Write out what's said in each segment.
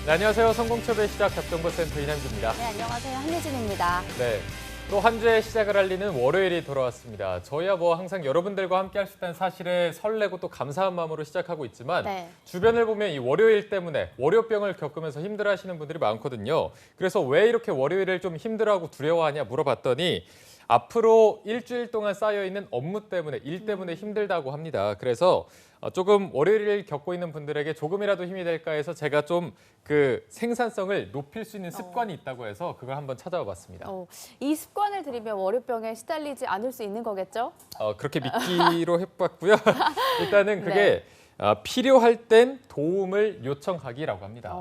네, 안녕하세요. 성공첩의 시작 잡정보센터 이남주입니다. 네, 안녕하세요. 한유진입니다. 네, 또 한 주의 시작을 알리는 월요일이 돌아왔습니다. 저희야 뭐 항상 여러분들과 함께 할 수 있다는 사실에 설레고 또 감사한 마음으로 시작하고 있지만 네. 주변을 보면 이 월요일 때문에 월요병을 겪으면서 힘들어하시는 분들이 많거든요. 그래서 왜 이렇게 월요일을 좀 힘들어하고 두려워하냐 물어봤더니 앞으로 일주일 동안 쌓여있는 업무 때문에, 일 때문에 힘들다고 합니다. 그래서 조금 월요일을 겪고 있는 분들에게 조금이라도 힘이 될까 해서 제가 좀 그 생산성을 높일 수 있는 습관이 있다고 해서 그걸 한번 찾아와 봤습니다. 이 습관을 들이면 월요병에 시달리지 않을 수 있는 거겠죠? 그렇게 믿기로 해봤고요. 일단은 그게 네. 필요할 땐 도움을 요청하기라고 합니다.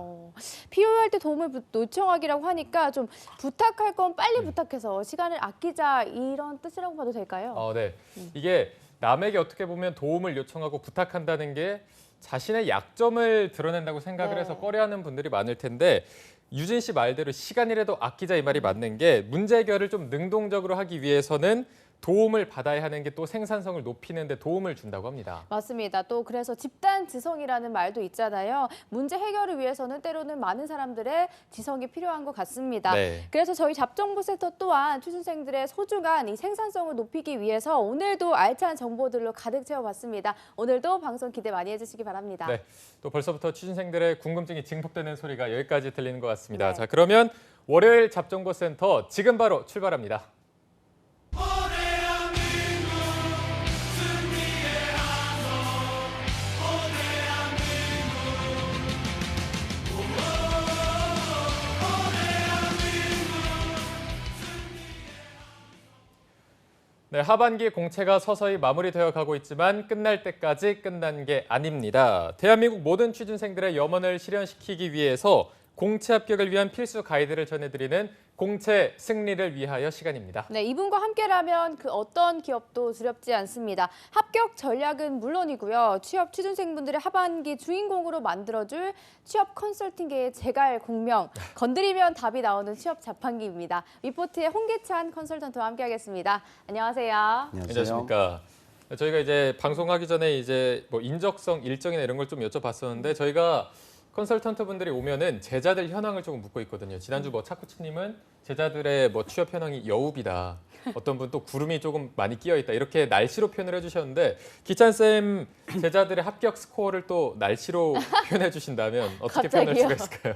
필요할 때 도움을 요청하기라고 하니까 좀 부탁할 건 빨리 부탁해서 시간을 아끼자 이런 뜻이라고 봐도 될까요? 네. 이게 남에게 어떻게 보면 도움을 요청하고 부탁한다는 게 자신의 약점을 드러낸다고 생각을 네. 해서 꺼려하는 분들이 많을 텐데 유진 씨 말대로 시간이라도 아끼자 이 말이 맞는 게 문제 해결을 좀 능동적으로 하기 위해서는 도움을 받아야 하는 게 또 생산성을 높이는 데 도움을 준다고 합니다. 맞습니다. 또 그래서 집단 지성이라는 말도 있잖아요. 문제 해결을 위해서는 때로는 많은 사람들의 지성이 필요한 것 같습니다. 네. 그래서 저희 잡정보센터 또한 취준생들의 소중한 이 생산성을 높이기 위해서 오늘도 알찬 정보들로 가득 채워봤습니다. 오늘도 방송 기대 많이 해주시기 바랍니다. 네, 또 벌써부터 취준생들의 궁금증이 증폭되는 소리가 여기까지 들리는 것 같습니다. 네. 자, 그러면 월요일 잡정보센터 지금 바로 출발합니다. 네, 하반기 공채가 서서히 마무리되어 가고 있지만 끝날 때까지 끝난 게 아닙니다. 대한민국 모든 취준생들의 염원을 실현시키기 위해서 공채 합격을 위한 필수 가이드를 전해드리는 공채 승리를 위하여 시간입니다. 네, 이분과 함께라면 그 어떤 기업도 두렵지 않습니다. 합격 전략은 물론이고요. 취업 취준생분들의 하반기 주인공으로 만들어줄 취업 컨설팅계의 제갈 공명, 건드리면 답이 나오는 취업 자판기입니다. 위포트의 홍계찬 컨설턴트와 함께하겠습니다. 안녕하세요. 안녕하십니까. 저희가 이제 방송하기 전에 이제 뭐 인적성, 일정이나 이런 걸 좀 여쭤봤었는데 저희가 컨설턴트 분들이 오면은 제자들 현황을 조금 묻고 있거든요. 지난주 뭐 차쿠치님은 제자들의 뭐 취업 현황이 여우비다. 어떤 분 또 구름이 조금 많이 끼어 있다. 이렇게 날씨로 표현을 해주셨는데 기찬 쌤 제자들의 합격 스코어를 또 날씨로 표현해 주신다면 어떻게 표현할 수가 있을까요?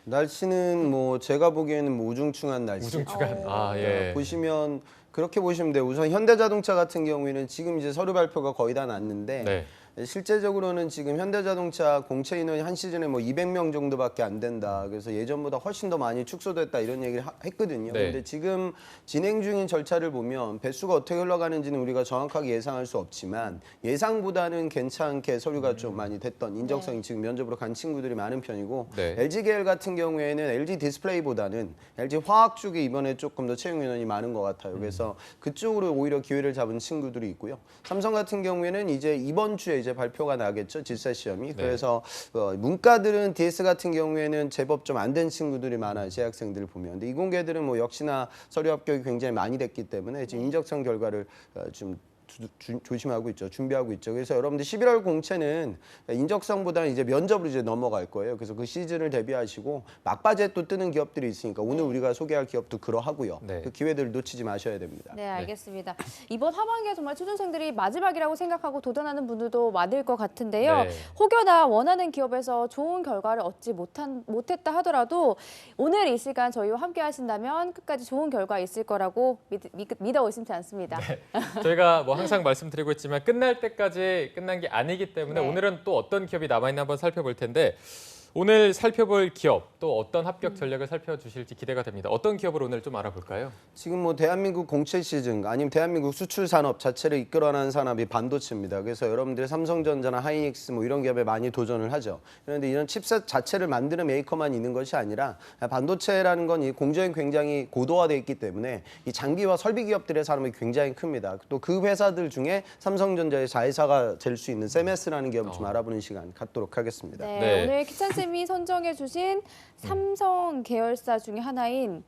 날씨는 뭐 제가 보기에는 뭐 우중충한 날씨. 우중충한. 예. 보시면 그렇게 보시면 돼요. 우선 현대자동차 같은 경우에는 지금 이제 서류 발표가 거의 다 났는데 네. 실제적으로는 지금 현대자동차 공채 인원이 한 시즌에 뭐 200명 정도밖에 안 된다. 그래서 예전보다 훨씬 더 많이 축소됐다 이런 얘기를 했거든요. 네. 근데 지금 진행 중인 절차를 보면 배수가 어떻게 흘러가는지는 우리가 정확하게 예상할 수 없지만 예상보다는 괜찮게 서류가 좀 많이 됐던 인적성이 지금 면접으로 간 친구들이 많은 편이고 네. LG계열 같은 경우에는 LG 디스플레이보다는 LG 화학 쪽에 이번에 조금 더 채용 인원이 많은 것 같아요. 그래서 그쪽으로 오히려 기회를 잡은 친구들이 있고요. 삼성 같은 경우에는 이제 이번 주에 이제 발표가 나겠죠. 질사 시험이. 그래서 문과들은 DS 같은 경우에는 제법 좀 안 된 친구들이 많아요. 재학생들을 보면. 근데 이공계들은 뭐 역시나 서류 합격이 굉장히 많이 됐기 때문에 지금 인적성 결과를 좀 조심하고 있죠. 준비하고 있죠. 그래서 여러분들 11월 공채는 인적성보다는 이제 면접으로 이제 넘어갈 거예요. 그래서 그 시즌을 대비하시고 막바지에 또 뜨는 기업들이 있으니까 오늘 우리가 소개할 기업도 그러하고요. 네. 그 기회들을 놓치지 마셔야 됩니다. 네, 알겠습니다. 이번 하반기에 정말 취준생들이 마지막이라고 생각하고 도전하는 분들도 많을 것 같은데요. 네. 혹여나 원하는 기업에서 좋은 결과를 얻지 못했다 하더라도 오늘 이 시간 저희와 함께 하신다면 끝까지 좋은 결과 있을 거라고 믿어 의심치 않습니다. 저희가 뭐 항상 말씀드리고 있지만 끝날 때까지 끝난 게 아니기 때문에 네. 오늘은 또 어떤 기업이 남아있나 한번 살펴볼 텐데 오늘 살펴볼 기업 또 어떤 합격 전략을 살펴주실지 기대가 됩니다. 어떤 기업을 오늘 좀 알아볼까요? 지금 뭐 대한민국 공채 시즌 아니면 대한민국 수출 산업 자체를 이끌어가는 산업이 반도체입니다. 그래서 여러분들이 삼성전자나 하이닉스 뭐 이런 기업에 많이 도전을 하죠. 그런데 이런 칩셋 자체를 만드는 메이커만 있는 것이 아니라 반도체라는 건 이 공정이 굉장히 고도화되어 있기 때문에 이 장비와 설비 기업들의 산업이 굉장히 큽니다. 또 그 회사들 중에 삼성전자의 자회사가 될 수 있는 세메스라는 기업을 좀 알아보는 시간 갖도록 하겠습니다. 네, 네. 오늘 기찬 쌤이 선정해 주신 삼성 계열사 중에 하나인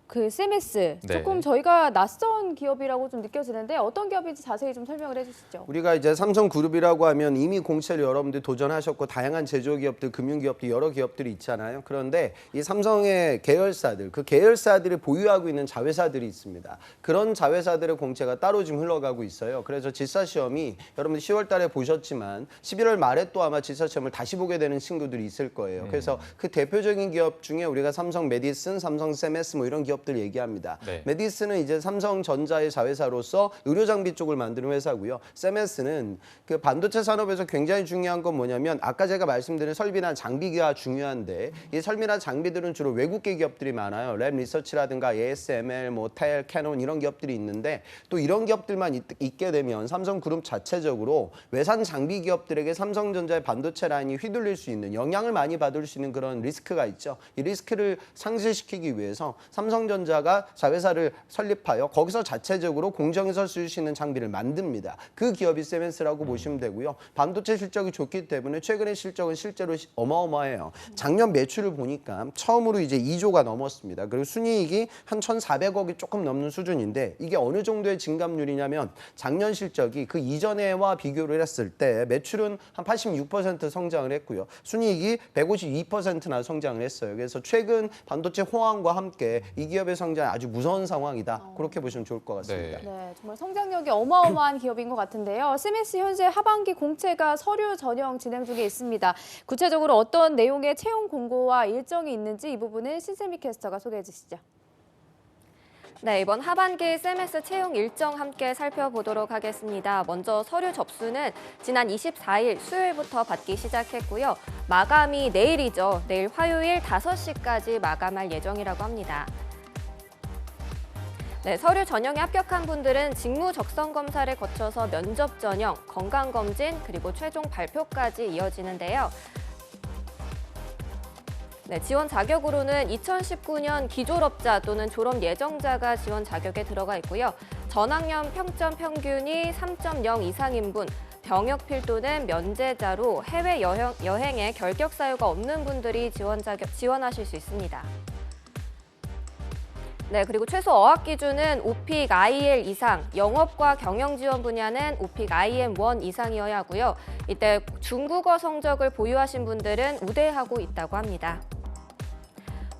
그 CMS 네. 조금 저희가 낯선 기업이라고 좀 느껴지는데 어떤 기업인지 자세히 좀 설명을 해주시죠. 우리가 이제 삼성그룹이라고 하면 이미 공채를 여러분들 도전하셨고 다양한 제조기업들, 금융기업들 여러 기업들이 있잖아요. 그런데 이 삼성의 계열사들, 그 계열사들이 보유하고 있는 자회사들이 있습니다. 그런 자회사들의 공채가 따로 지금 흘러가고 있어요. 그래서 질사시험이 여러분들 10월 달에 보셨지만 11월 말에 또 아마 질사시험을 다시 보게 되는 친구들이 있을 거예요. 그래서 그 대표적인 기업 중에 우리가 삼성 메디슨, 삼성 CMS 뭐 이런 기업들 얘기합니다. 네. 메디슨은 이제 삼성전자의 자회사로서 의료 장비 쪽을 만드는 회사고요. CMS는 그 반도체 산업에서 굉장히 중요한 건 뭐냐면 아까 제가 말씀드린 설비나 장비가 중요한데 이 설비나 장비들은 주로 외국계 기업들이 많아요. 랩 리서치라든가 ASML, 뭐 텔, 캐논 이런 기업들이 있는데 또 이런 기업들만 있게 되면 삼성그룹 자체적으로 외산 장비 기업들에게 삼성전자의 반도체 라인이 휘둘릴 수 있는 영향을 많이 받을 수 있는 그런 리스크가 있죠. 이 리스크를 상쇄시키기 위해서 삼성전자가 자회사를 설립하여 거기서 자체적으로 공정에서 쓸 수 있는 장비를 만듭니다. 그 기업이 세멘스라고 보시면 되고요. 반도체 실적이 좋기 때문에 최근의 실적은 실제로 어마어마해요. 작년 매출을 보니까 처음으로 이제 2조가 넘었습니다. 그리고 순이익이 한 1,400억이 조금 넘는 수준인데 이게 어느 정도의 증감률이냐면 작년 실적이 그 이전에와 비교를 했을 때 매출은 한 86% 성장을 했고요. 순이익이 152%나 성장을 했어요. 그래서 최근 반도체 호황과 함께 이 기업의 성장이 아주 무서운 상황이다. 그렇게 보시면 좋을 것 같습니다. 네, 정말 성장력이 어마어마한 기업인 것 같은데요. CMS 현재 하반기 공채가 서류 전형 진행 중에 있습니다. 구체적으로 어떤 내용의 채용 공고와 일정이 있는지 이 부분은 신세미 캐스터가 소개해 주시죠. 네, 이번 하반기 CMS 채용 일정 함께 살펴보도록 하겠습니다. 먼저 서류 접수는 지난 24일 수요일부터 받기 시작했고요. 마감이 내일이죠. 내일 화요일 5시까지 마감할 예정이라고 합니다. 네, 서류 전형에 합격한 분들은 직무 적성 검사를 거쳐서 면접 전형, 건강검진, 그리고 최종 발표까지 이어지는데요. 네, 지원 자격으로는 2019년 기졸업자 또는 졸업 예정자가 지원 자격에 들어가 있고요. 전학년 평점 평균이 3.0 이상인 분, 병역 필도는 면제자로 해외 여행에 결격 사유가 없는 분들이 지원하실 수 있습니다. 네, 그리고 최소 어학 기준은 오픽 IL 이상, 영업과 경영 지원 분야는 오픽 IM1 이상이어야 하고요. 이때 중국어 성적을 보유하신 분들은 우대하고 있다고 합니다.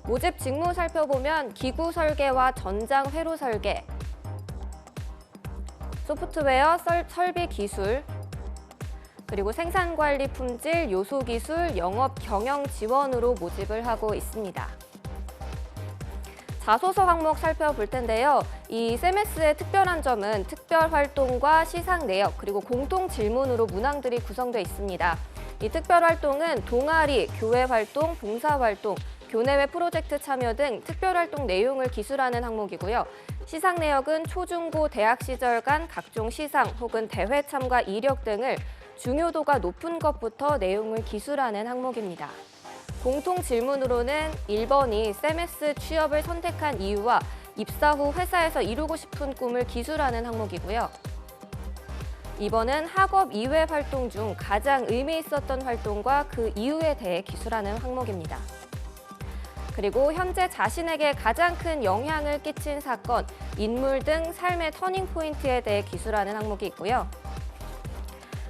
모집 직무 살펴보면 기구 설계와 전장 회로 설계, 소프트웨어 설비 기술, 그리고 생산관리 품질, 요소 기술, 영업 경영 지원으로 모집을 하고 있습니다. 자소서 항목 살펴볼 텐데요. 이 CMS의 특별한 점은 특별 활동과 시상 내역, 그리고 공통 질문으로 문항들이 구성되어 있습니다. 이 특별 활동은 동아리, 교회 활동, 봉사 활동, 교내외 프로젝트 참여 등 특별 활동 내용을 기술하는 항목이고요. 시상 내역은 초중고 대학 시절 간 각종 시상 혹은 대회 참가 이력 등을 중요도가 높은 것부터 내용을 기술하는 항목입니다. 공통 질문으로는 1번이 CMS 취업을 선택한 이유와 입사 후 회사에서 이루고 싶은 꿈을 기술하는 항목이고요. 2번은 학업 이외 활동 중 가장 의미 있었던 활동과 그 이유에 대해 기술하는 항목입니다. 그리고 현재 자신에게 가장 큰 영향을 끼친 사건, 인물 등 삶의 터닝 포인트에 대해 기술하는 항목이 있고요.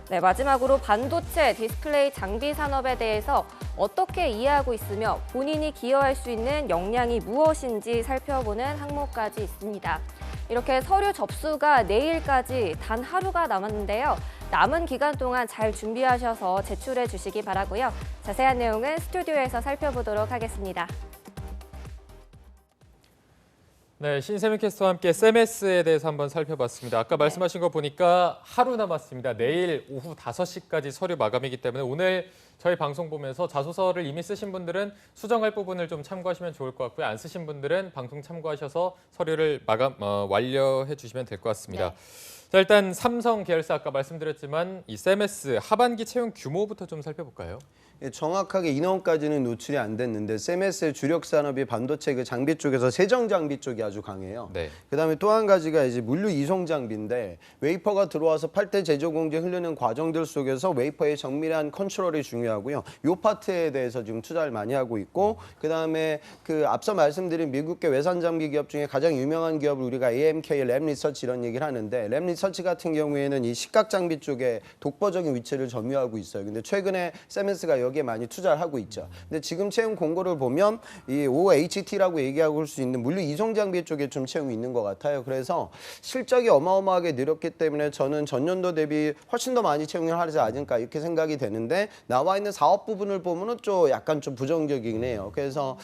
네, 마지막으로 반도체, 디스플레이 장비 산업에 대해서 어떻게 이해하고 있으며 본인이 기여할 수 있는 역량이 무엇인지 살펴보는 항목까지 있습니다. 이렇게 서류 접수가 내일까지 단 하루가 남았는데요. 남은 기간 동안 잘 준비하셔서 제출해 주시기 바라고요. 자세한 내용은 스튜디오에서 살펴보도록 하겠습니다. 네, 신세민 캐스터와 함께 CMS에 대해서 한번 살펴봤습니다. 아까 말씀하신 거 보니까 하루 남았습니다. 내일 오후 5시까지 서류 마감이기 때문에 오늘 저희 방송 보면서 자소서를 이미 쓰신 분들은 수정할 부분을 좀 참고하시면 좋을 것 같고요. 안 쓰신 분들은 방송 참고하셔서 서류를 완료해 주시면 될 것 같습니다. 네. 자, 일단 삼성 계열사 아까 말씀드렸지만 이 셈에스 하반기 채용 규모부터 좀 살펴볼까요? 예, 정확하게 인원까지는 노출이 안 됐는데 셈에스의 주력 산업이 반도체 그 장비 쪽에서 세정 장비 쪽이 아주 강해요. 네. 그다음에 또 한 가지가 이제 물류 이송 장비인데 웨이퍼가 들어와서 8대 제조 공정 흐르는 과정들 속에서 웨이퍼의 정밀한 컨트롤이 중요하고요. 이 파트에 대해서 지금 투자를 많이 하고 있고 그다음에 그 앞서 말씀드린 미국계 외산 장비 기업 중에 가장 유명한 기업을 우리가 AMK 랩 리서치 이런 얘기를 하는데 랩 리서치 같은 경우에는 이 식각 장비 쪽에 독보적인 위치를 점유하고 있어요. 근데 최근에 셈에스가 여기에 많이 투자를 하고 있죠. 근데 지금 채용 공고를 보면 이 OHT라고 얘기하고 올 수 있는 물류 이송 장비 쪽에 좀 채용이 있는 것 같아요. 그래서 실적이 어마어마하게 늘었기 때문에 저는 전년도 대비 훨씬 더 많이 채용을 하지 않을까 이렇게 생각이 되는데 나와 있는 사업 부분을 보면은 좀 약간 좀 부정적이긴 해요. 그래서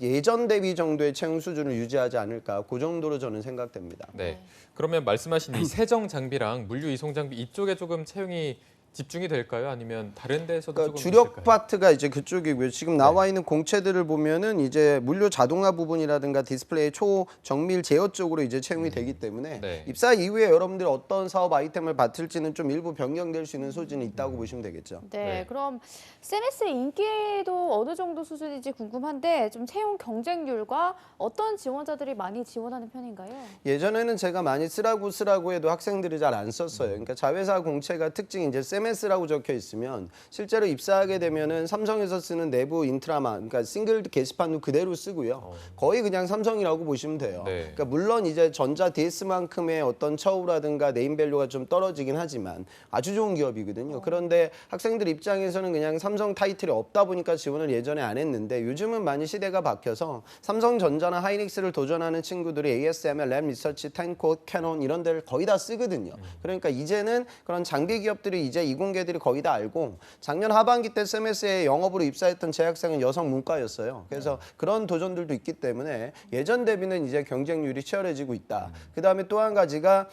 예전 대비 정도의 채용 수준을 유지하지 않을까 그 정도로 저는 생각됩니다. 네. 그러면 말씀하신 이 세정 장비랑 물류 이송 장비 이쪽에 조금 채용이 집중이 될까요? 아니면 다른 데서도 그러니까 조금 주력 있을까요? 파트가 이제 그쪽이고요. 지금 나와 있는 공채들을 보면은 이제 물류 자동화 부분이라든가 디스플레이 초정밀 제어 쪽으로 이제 채용이 되기 때문에 네. 입사 이후에 여러분들 어떤 사업 아이템을 맡을지는 좀 일부 변경될 수 있는 소진이 있다고 보시면 되겠죠. 네, 네. 그럼 셈에스의 인기도 어느 정도 수준인지 궁금한데 좀 채용 경쟁률과 어떤 지원자들이 많이 지원하는 편인가요? 예전에는 제가 많이 쓰라고 해도 학생들이 잘 안 썼어요. 그러니까 자회사 공채가 특징이 이제 셈에스라고 적혀 있으면 실제로 입사하게 되면은 삼성에서 쓰는 내부 인트라만, 그러니까 싱글 게시판도 그대로 쓰고요. 거의 그냥 삼성이라고 보시면 돼요. 네. 그러니까 물론 이제 전자 DS만큼의 어떤 처우라든가 네임밸류가 좀 떨어지긴 하지만 아주 좋은 기업이거든요. 그런데 학생들 입장에서는 그냥 삼성 타이틀이 없다 보니까 지원을 예전에 안 했는데 요즘은 많이 시대가 바뀌어서 삼성전자나 하이닉스를 도전하는 친구들이 ASML, 랩 리서치, 텐코, 캐논 이런 데를 거의 다 쓰거든요. 그러니까 이제는 그런 장비 기업들이 이제 이공계들이 거의 다 알고 작년 하반기 때 셈에스에 영업으로 입사했던 재학생은 여성 문과였어요. 그래서 그런 도전들도 있기 때문에 예전 대비는 이제 경쟁률이 치열해지고 있다. 그다음에 또 한 가지가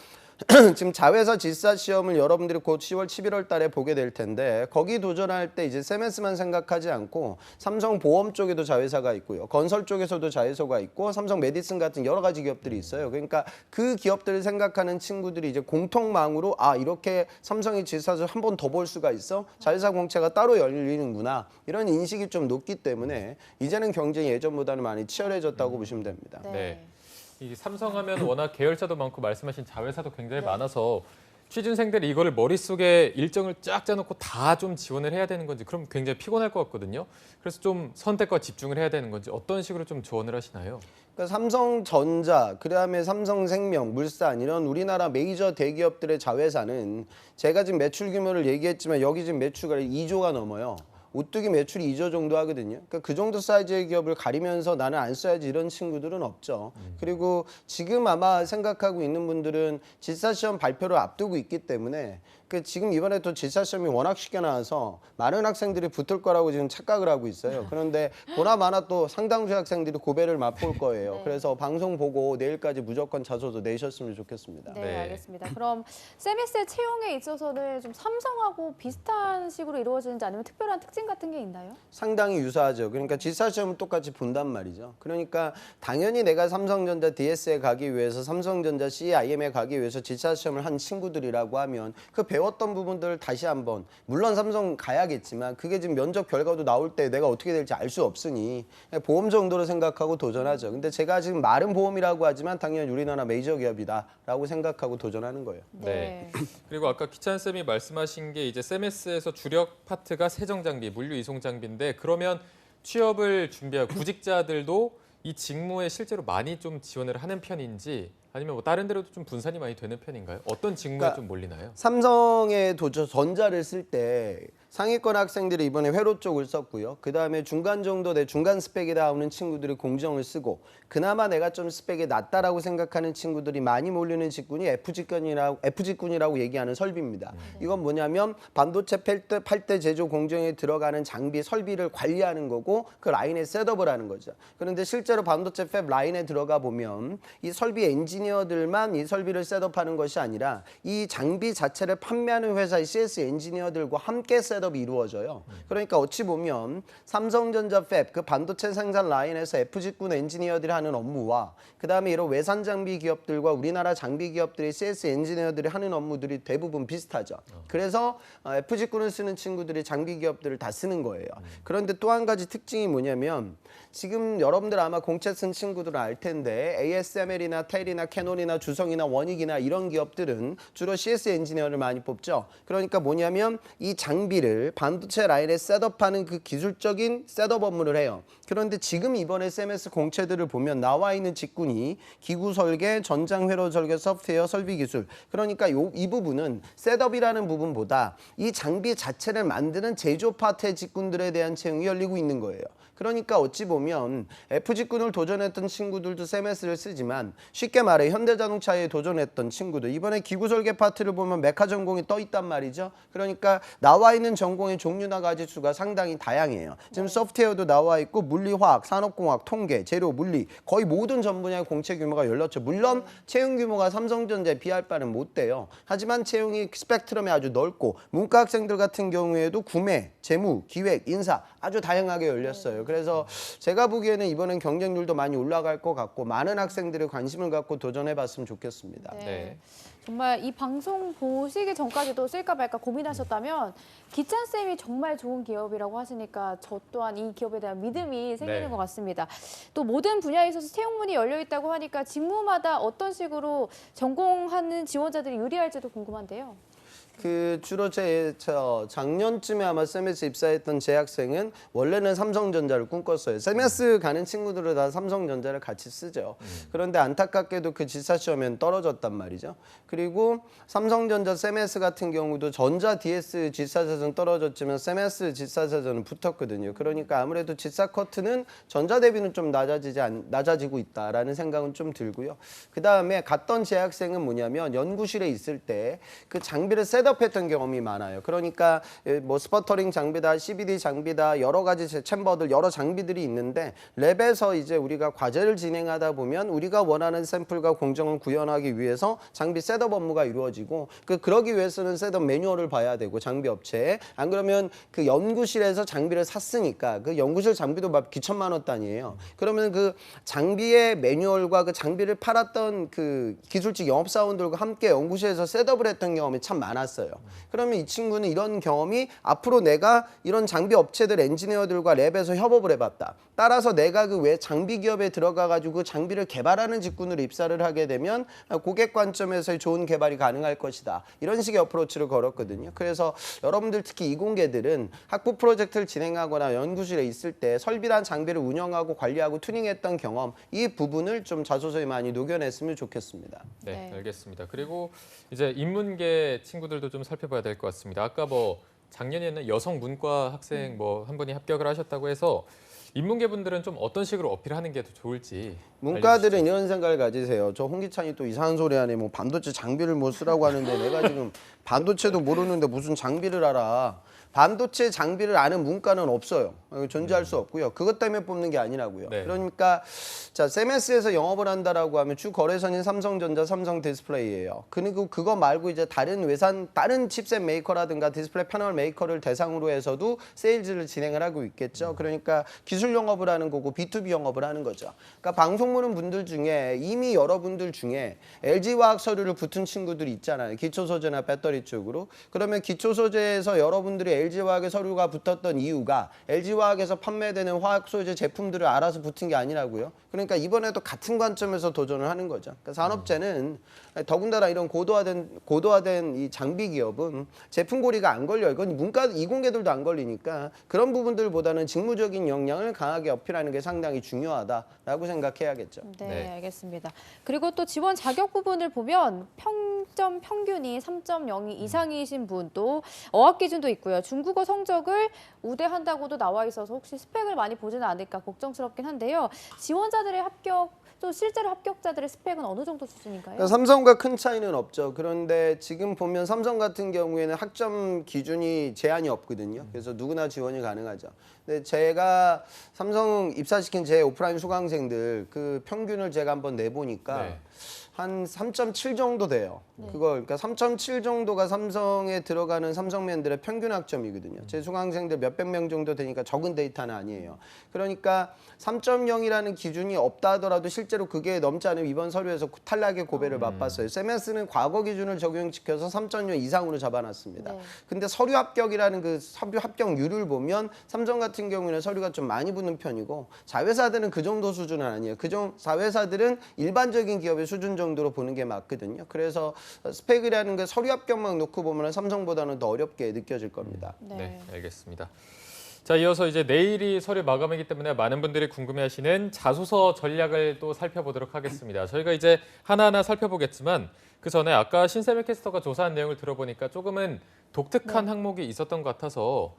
지금 자회사 지사 시험을 여러분들이 곧 10월, 11월 달에 보게 될 텐데 거기 도전할 때 이제 셈에스만 생각하지 않고 삼성 보험 쪽에도 자회사가 있고요. 건설 쪽에서도 자회사가 있고 삼성 메디슨 같은 여러 가지 기업들이 있어요. 그러니까 그 기업들을 생각하는 친구들이 이제 공통망으로 아 이렇게 삼성이 지사를 한 번 더 볼 수가 있어? 자회사 공채가 따로 열리는구나. 이런 인식이 좀 높기 때문에 이제는 경쟁이 예전보다는 많이 치열해졌다고 보시면 됩니다. 네. 이 삼성하면 워낙 계열사도 많고 말씀하신 자회사도 굉장히 많아서 취준생들이 이거를 머릿속에 일정을 쫙 짜놓고 다 좀 지원을 해야 되는 건지 그럼 굉장히 피곤할 것 같거든요. 그래서 좀 선택과 집중을 해야 되는 건지 어떤 식으로 좀 조언을 하시나요? 그러니까 삼성전자, 그다음에 삼성생명, 물산 이런 우리나라 메이저 대기업들의 자회사는 제가 지금 매출 규모를 얘기했지만 여기 지금 매출가 2조가 넘어요. 오뚜기 매출이 2조 정도 하거든요. 그러니까 그 정도 사이즈의 기업을 가리면서 나는 안 써야지 이런 친구들은 없죠. 그리고 지금 아마 생각하고 있는 분들은 지사시험 발표를 앞두고 있기 때문에 지금 이번에 또 지사시험이 워낙 쉽게 나와서 많은 학생들이 붙을 거라고 지금 착각을 하고 있어요. 그런데 보나마나 또 상당수 학생들이 고배를 맛볼 거예요. 네. 그래서 방송 보고 내일까지 무조건 자소서 내셨으면 좋겠습니다. 네, 네. 알겠습니다. 그럼 셈에스의 채용에 있어서는 좀 삼성하고 비슷한 식으로 이루어지는지 아니면 특별한 특징 같은 게 있나요? 상당히 유사하죠. 그러니까 지사시험은 똑같이 본단 말이죠. 그러니까 당연히 내가 삼성전자 DS에 가기 위해서 삼성전자 CIM에 가기 위해서 지사시험을 한 친구들이라고 하면 그 배웠던 부분들을 다시 한번 물론 삼성 가야겠지만 그게 지금 면접 결과도 나올 때 내가 어떻게 될지 알 수 없으니 보험 정도로 생각하고 도전하죠. 근데 제가 지금 말은 보험이라고 하지만 당연히 우리나라 메이저 기업이다라고 생각하고 도전하는 거예요. 네. 그리고 아까 기찬 쌤이 말씀하신 게 이제 셈에스에서 주력 파트가 세정 장비, 물류 이송 장비인데 그러면 취업을 준비할 구직자들도 이 직무에 실제로 많이 좀 지원을 하는 편인지 아니면 뭐 다른 데로도 좀 분산이 많이 되는 편인가요? 어떤 직무에 그러니까 좀 몰리나요? 삼성의 전자를 쓸 때 상위권 학생들이 이번에 회로 쪽을 썼고요. 그다음에 중간 정도 내 중간 스펙이 나오는 친구들이 공정을 쓰고 그나마 내가 좀 스펙이 낮다라고 생각하는 친구들이 많이 몰리는 직군이 F직군이라고 얘기하는 설비입니다. 이건 뭐냐면 반도체 8대 제조 공정에 들어가는 장비 설비를 관리하는 거고 그 라인에 셋업을 하는 거죠. 그런데 실제로 반도체 팹 라인에 들어가 보면 이 설비 엔지니어들만 이 설비를 셋업하는 것이 아니라 이 장비 자체를 판매하는 회사의 CS 엔지니어들과 함께 셋업 셋업이 이루어져요. 그러니까 어찌 보면 삼성전자 팹, 그 반도체 생산 라인에서 FG군 엔지니어들이 하는 업무와 그다음에 이런 외산 장비 기업들과 우리나라 장비 기업들이 CS 엔지니어들이 하는 업무들이 대부분 비슷하죠. 그래서 FG군을 쓰는 친구들이 장비 기업들을 다 쓰는 거예요. 그런데 또 한 가지 특징이 뭐냐면 지금 여러분들 아마 공채 쓴 친구들은 알 텐데 ASML이나 텔이나 캐논이나 주성이나 원익이나 이런 기업들은 주로 CS 엔지니어를 많이 뽑죠. 그러니까 뭐냐면 이 장비를 반도체 라인에 셋업하는 그 기술적인 셋업 업무를 해요. 그런데 지금 이번에 CMS 공채들을 보면 나와 있는 직군이 기구 설계, 전장 회로 설계, 소프트웨어 설비 기술. 그러니까 이 부분은 셋업이라는 부분보다 이 장비 자체를 만드는 제조 파트의 직군들에 대한 채용이 열리고 있는 거예요. 그러니까 어찌 보면 FG군을 도전했던 친구들도 CMS를 쓰지만 쉽게 말해 현대자동차에 도전했던 친구들 이번에 기구 설계 파트를 보면 메카 전공이 떠 있단 말이죠. 그러니까 나와 있는 전공의 종류나 가지수가 상당히 다양해요. 지금 소프트웨어도 나와 있고 물리화학, 산업공학, 통계, 재료, 물리 거의 모든 전 분야의 공채 규모가 열렸죠. 물론 채용 규모가 삼성전자에 비할 바는 못 돼요. 하지만 채용이 스펙트럼이 아주 넓고 문과 학생들 같은 경우에도 구매, 재무, 기획, 인사 아주 다양하게 열렸어요. 그래서 제가 보기에는 이번엔 경쟁률도 많이 올라갈 것 같고 많은 학생들이 관심을 갖고 도전해봤으면 좋겠습니다. 네. 정말 이 방송 보시기 전까지도 쓸까 말까 고민하셨다면 기찬쌤이 정말 좋은 기업이라고 하시니까 저 또한 이 기업에 대한 믿음이 생기는 네. 것 같습니다. 또 모든 분야에 있어서 채용문이 열려 있다고 하니까 직무마다 어떤 식으로 전공하는 지원자들이 유리할지도 궁금한데요. 그 주로 작년쯤에 아마 CMS 입사했던 제 학생은 원래는 삼성전자를 꿈꿨어요. CMS 가는 친구들은 다 삼성전자를 같이 쓰죠. 그런데 안타깝게도 그 지사 시험엔 떨어졌단 말이죠. 그리고 삼성전자 CMS 같은 경우도 전자 DS 지사자전 떨어졌지만 CMS 지사자전은 붙었거든요. 그러니까 아무래도 지사 커트는 전자 대비는 좀 낮아지고 있다라는 생각은 좀 들고요. 그 다음에 갔던 제 학생은 뭐냐면 연구실에 있을 때 그 장비를 셋업했던 경험이 많아요. 그러니까 뭐 스퍼터링 장비다, CBD 장비다, 여러 가지 챔버들, 여러 장비들이 있는데 랩에서 이제 우리가 과제를 진행하다 보면 우리가 원하는 샘플과 공정을 구현하기 위해서 장비 셋업 업무가 이루어지고 그러기 위해서는 셋업 매뉴얼을 봐야 되고 장비 업체에 안 그러면 그 연구실에서 장비를 샀으니까 그 연구실 장비도 막 기천만 원 단위예요. 그러면 그 장비의 매뉴얼과 그 장비를 팔았던 그 기술직 영업사원들과 함께 연구실에서 셋업을 했던 경험이 참 많았어요. 그러면 이 친구는 이런 경험이 앞으로 내가 이런 장비 업체들 엔지니어들과 랩에서 협업을 해봤다. 따라서 내가 그 외 장비 기업에 들어가 가지고 장비를 개발하는 직군으로 입사를 하게 되면 고객 관점에서의 좋은 개발이 가능할 것이다. 이런 식의 어프로치를 걸었거든요. 그래서 여러분들 특히 이공계들은 학부 프로젝트를 진행하거나 연구실에 있을 때 설비란 장비를 운영하고 관리하고 튜닝했던 경험 이 부분을 좀 자소서에 많이 녹여냈으면 좋겠습니다. 네, 네. 알겠습니다. 그리고 이제 인문계 친구들도 좀 살펴봐야 될 것 같습니다. 아까 뭐 작년에는 여성 문과 학생 뭐 한 분이 합격을 하셨다고 해서 인문계 분들은 좀 어떤 식으로 어필하는 게 더 좋을지 문과들은 알려주시죠. 이런 생각을 가지세요. 저 홍기찬이 또 이상한 소리 하네. 뭐 반도체 장비를 뭐 쓰라고 하는데 내가 지금 반도체도 모르는데 무슨 장비를 알아. 반도체 장비를 아는 문과는 없어요. 존재할 수 없고요. 그것 때문에 뽑는 게 아니라고요. 네. 그러니까 자 CMS에서 영업을 한다라고 하면 주 거래선인 삼성전자, 삼성 디스플레이예요. 그리고 그거 말고 이제 다른 칩셋 메이커라든가 디스플레이 패널 메이커를 대상으로 해서도 세일즈를 진행을 하고 있겠죠. 그러니까 기술 영업을 하는 거고 B2B 영업을 하는 거죠. 그러니까 방송 보는 분들 중에 이미 여러분들 중에 LG화학 서류를 붙은 친구들이 있잖아요. 기초 소재나 배터리 쪽으로. 그러면 기초 소재에서 여러분들이 LG화학의 서류가 붙었던 이유가 LG화학에서 판매되는 화학 소재 제품들을 알아서 붙은 게 아니라고요. 그러니까 이번에도 같은 관점에서 도전을 하는 거죠. 그러니까 산업재는 더군다나 이런 고도화된 이 장비 기업은 제품 고리가 안 걸려요. 이건 문과 이공계들도 안 걸리니까 그런 부분들보다는 직무적인 역량을 강하게 어필하는 게 상당히 중요하다라고 생각해야겠죠. 네, 네. 알겠습니다. 그리고 또 지원 자격 부분을 보면 평점 평균이 3.02 이상이신 분, 또 어학 기준도 있고요. 중국어 성적을 우대한다고도 나와 있어서 혹시 스펙을 많이 보지는 않을까 걱정스럽긴 한데요. 지원자들의 합격, 또 실제로 합격자들의 스펙은 어느 정도 수준인가요? 그러니까 삼성과 큰 차이는 없죠. 그런데 지금 보면 삼성 같은 경우에는 학점 기준이 제한이 없거든요. 그래서 누구나 지원이 가능하죠. 근데 제가 삼성 입사시킨 제 오프라인 수강생들 그 평균을 제가 한번 내보니까 네. 한 3.7 정도 돼요. 그러니까 3.7 정도가 삼성에 들어가는 삼성맨들의 평균 학점이거든요. 제 수강생들 몇백 명 정도 되니까 적은 데이터는 아니에요. 그러니까 3.0이라는 기준이 없다 하더라도 실제로 그게 넘지 않으면 이번 서류에서 탈락의 고배를 맛봤어요. 세메스는 과거 기준을 적용시켜서 3.0 이상으로 잡아놨습니다. 네. 근데 서류 합격이라는 그 서류 합격률을 보면 삼성 같은 경우에는 서류가 좀 많이 붙는 편이고 자회사들은 그 정도 수준은 아니에요. 자회사들은 일반적인 기업의 수준 정도로 보는 게 맞거든요. 그래서 스펙이라는 게 서류 합격만 놓고 보면 삼성보다는 더 어렵게 느껴질 겁니다. 네, 알겠습니다. 자, 이어서 이제 내일이 서류 마감이기 때문에 많은 분들이 궁금해하시는 자소서 전략을 또 살펴보도록 하겠습니다. 저희가 이제 하나하나 살펴보겠지만 그 전에 아까 신세미 캐스터가 조사한 내용을 들어보니까 조금은 독특한 항목이 있었던 것 같아서